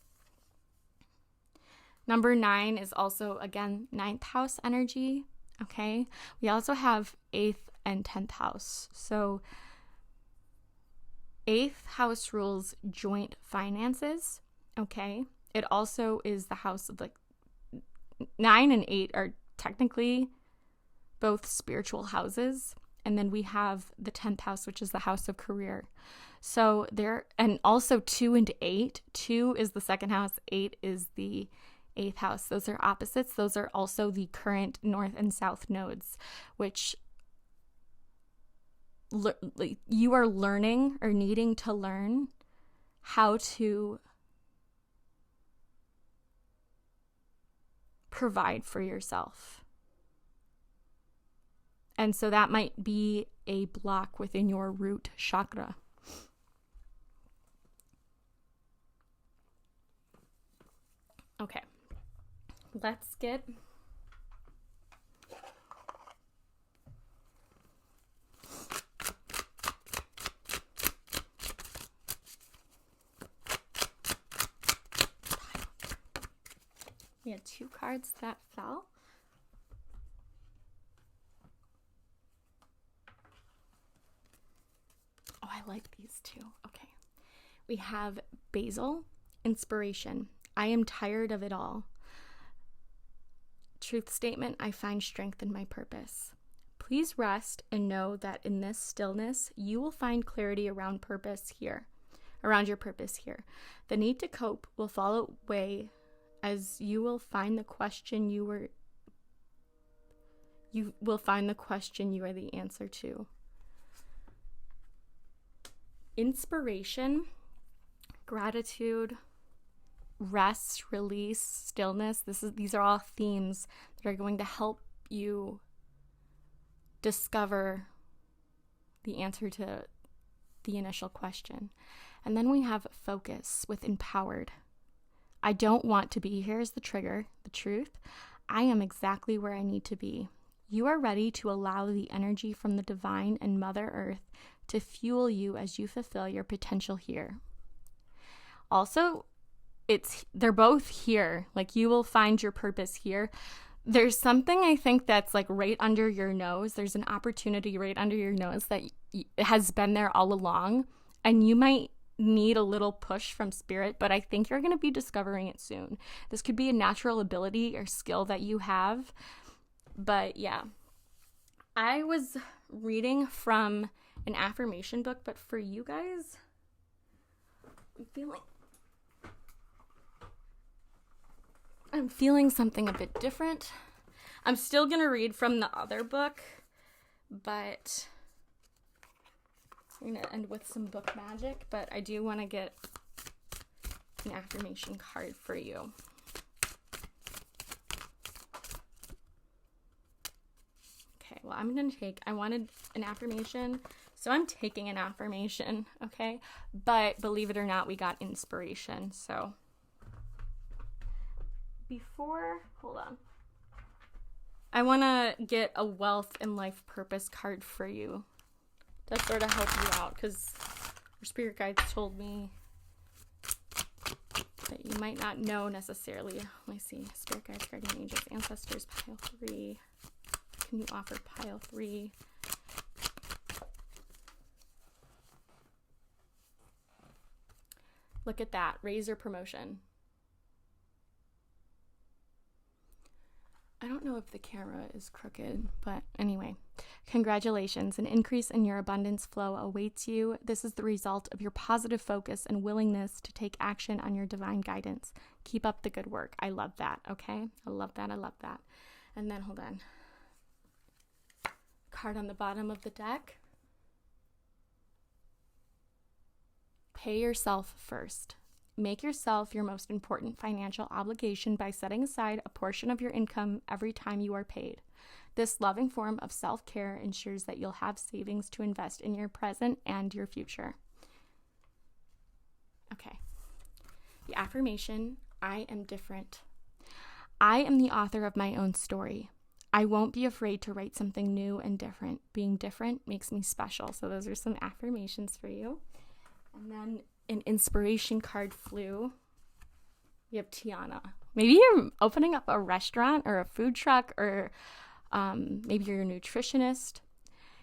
Number 9 is also, again, 9th house energy. Okay. We also have 8th and 10th house. So 8th house rules joint finances. Okay. It also is the house of 9 and 8 are technically both spiritual houses. And then we have the 10th house, which is the house of career. So and also 2 and 8. 2 is the second house. 8 is the 8th house. Those are opposites. Those are also the current north and south nodes, which you are learning or needing to learn how to provide for yourself. And so that might be a block within your root chakra. Okay, let's get we had 2 cards that fell. Oh, I like these 2. Okay. We have Basil, inspiration. I am tired of it all. Truth statement, I find strength in my purpose. Please rest and know that in this stillness, you will find clarity around your purpose here. The need to cope will fall away as you will find the question you are the answer to. Inspiration, gratitude, rest, release, stillness. These are all themes that are going to help you discover the answer to the initial question. And then we have focus with empowered. I don't want to be. Here's the trigger, the truth. I am exactly where I need to be. You are ready to allow the energy from the divine and Mother Earth to fuel you as you fulfill your potential here. Also, they're both here. Like, you will find your purpose here. There's something I think that's like right under your nose. There's an opportunity right under your nose that has been there all along, and you might need a little push from spirit, but I think you're going to be discovering it soon. This could be a natural ability or skill that you have. But yeah, I was reading from an affirmation book, but for you guys, I'm feeling something a bit different. I'm still going to read from the other book, but I'm going to end with some book magic, but I do want to get an affirmation card for you. Okay, well, I wanted an affirmation, so I'm taking an affirmation, okay? But believe it or not, we got inspiration, so hold on. I want to get a wealth and life purpose card for you to sort of help you out, because your spirit guides told me that you might not know necessarily. Let me see. Spirit guides, guardian angels, ancestors, pile 3. Can you offer pile 3? Look at that. Raise your promotion. I don't know if the camera is crooked, but anyway, congratulations. An increase in your abundance flow awaits you. This is the result of your positive focus and willingness to take action on your divine guidance. Keep up the good work. I love that, okay? I love that. And then, hold on. Card on the bottom of the deck. Pay yourself first. Make yourself your most important financial obligation by setting aside a portion of your income every time you are paid. This loving form of self-care ensures that you'll have savings to invest in your present and your future. Okay. The affirmation, I am different. I am the author of my own story. I won't be afraid to write something new and different. Being different makes me special. So those are some affirmations for you. And then an inspiration card flew. We have Tiana. Maybe you're opening up a restaurant or a food truck, or maybe you're a nutritionist.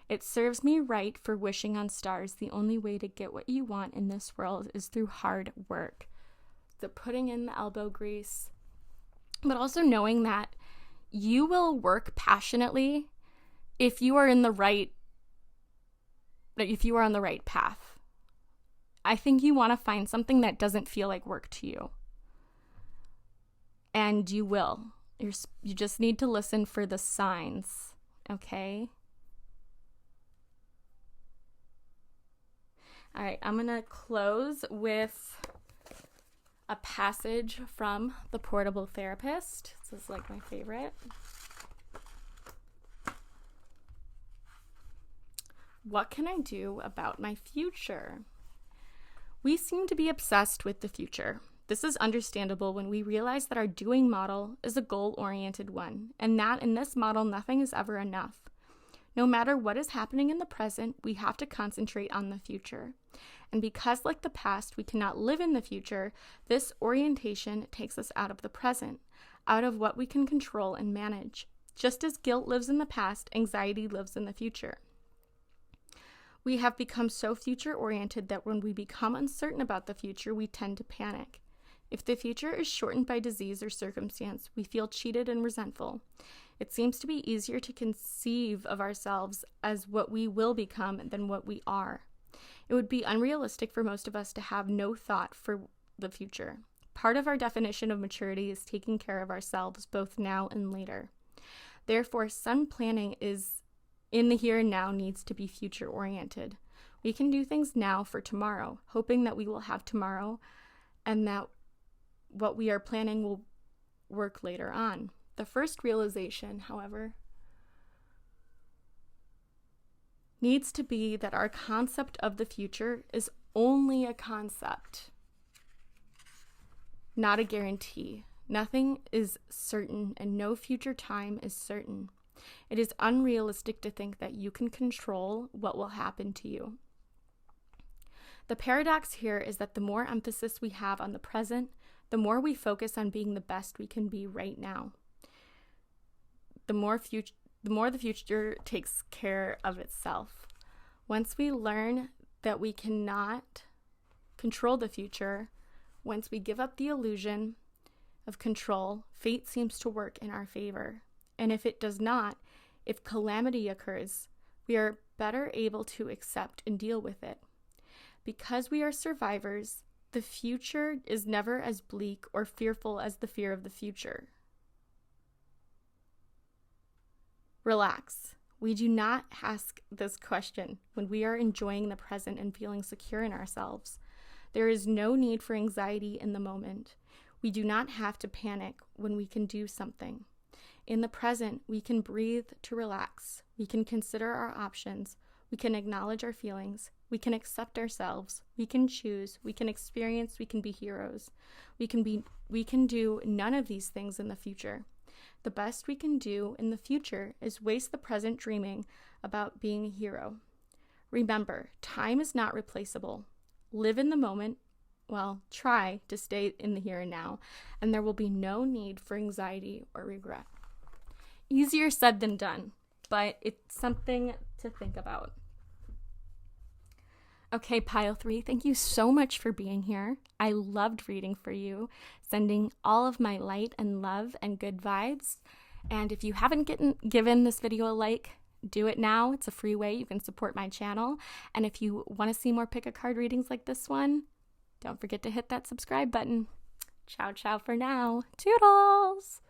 It serves me right for wishing on stars. The only way to get what you want in this world is through hard work. The putting in the elbow grease, but also knowing that you will work passionately if you are on the right path. I think you want to find something that doesn't feel like work to you. And you will. You just need to listen for the signs, okay? All right, I'm going to close with a passage from The Portable Therapist. This is like my favorite. What can I do about my future? We seem to be obsessed with the future. This is understandable when we realize that our doing model is a goal-oriented one, and that in this model, nothing is ever enough. No matter what is happening in the present, we have to concentrate on the future. And because, like the past, we cannot live in the future, this orientation takes us out of the present, out of what we can control and manage. Just as guilt lives in the past, anxiety lives in the future. We have become so future-oriented that when we become uncertain about the future, we tend to panic. If the future is shortened by disease or circumstance, we feel cheated and resentful. It seems to be easier to conceive of ourselves as what we will become than what we are. It would be unrealistic for most of us to have no thought for the future. Part of our definition of maturity is taking care of ourselves both now and later. Therefore, some planning is in the here and now needs to be future-oriented. We can do things now for tomorrow, hoping that we will have tomorrow and that what we are planning will work later on. The first realization, however, needs to be that our concept of the future is only a concept, not a guarantee. Nothing is certain and no future time is certain. It is unrealistic to think that you can control what will happen to you. The paradox here is that the more emphasis we have on the present, the more we focus on being the best we can be right now. The more the future takes care of itself. Once we learn that we cannot control the future, once we give up the illusion of control, fate seems to work in our favor. And if it does not, if calamity occurs, we are better able to accept and deal with it. Because we are survivors, the future is never as bleak or fearful as the fear of the future. Relax. We do not ask this question when we are enjoying the present and feeling secure in ourselves. There is no need for anxiety in the moment. We do not have to panic when we can do something. In the present, we can breathe to relax. We can consider our options. We can acknowledge our feelings. We can accept ourselves. We can choose. We can experience. We can be heroes. We can do none of these things in the future. The best we can do in the future is waste the present dreaming about being a hero. Remember, time is not replaceable. Live in the moment. Well, try to stay in the here and now, and there will be no need for anxiety or regret. Easier said than done, but it's something to think about. Okay, Pile 3, thank you so much for being here. I loved reading for you, sending all of my light and love and good vibes. And if you haven't given this video a like, do it now. It's a free way you can support my channel. And if you want to see more pick a card readings like this one, don't forget to hit that subscribe button. Ciao, ciao for now. Toodles!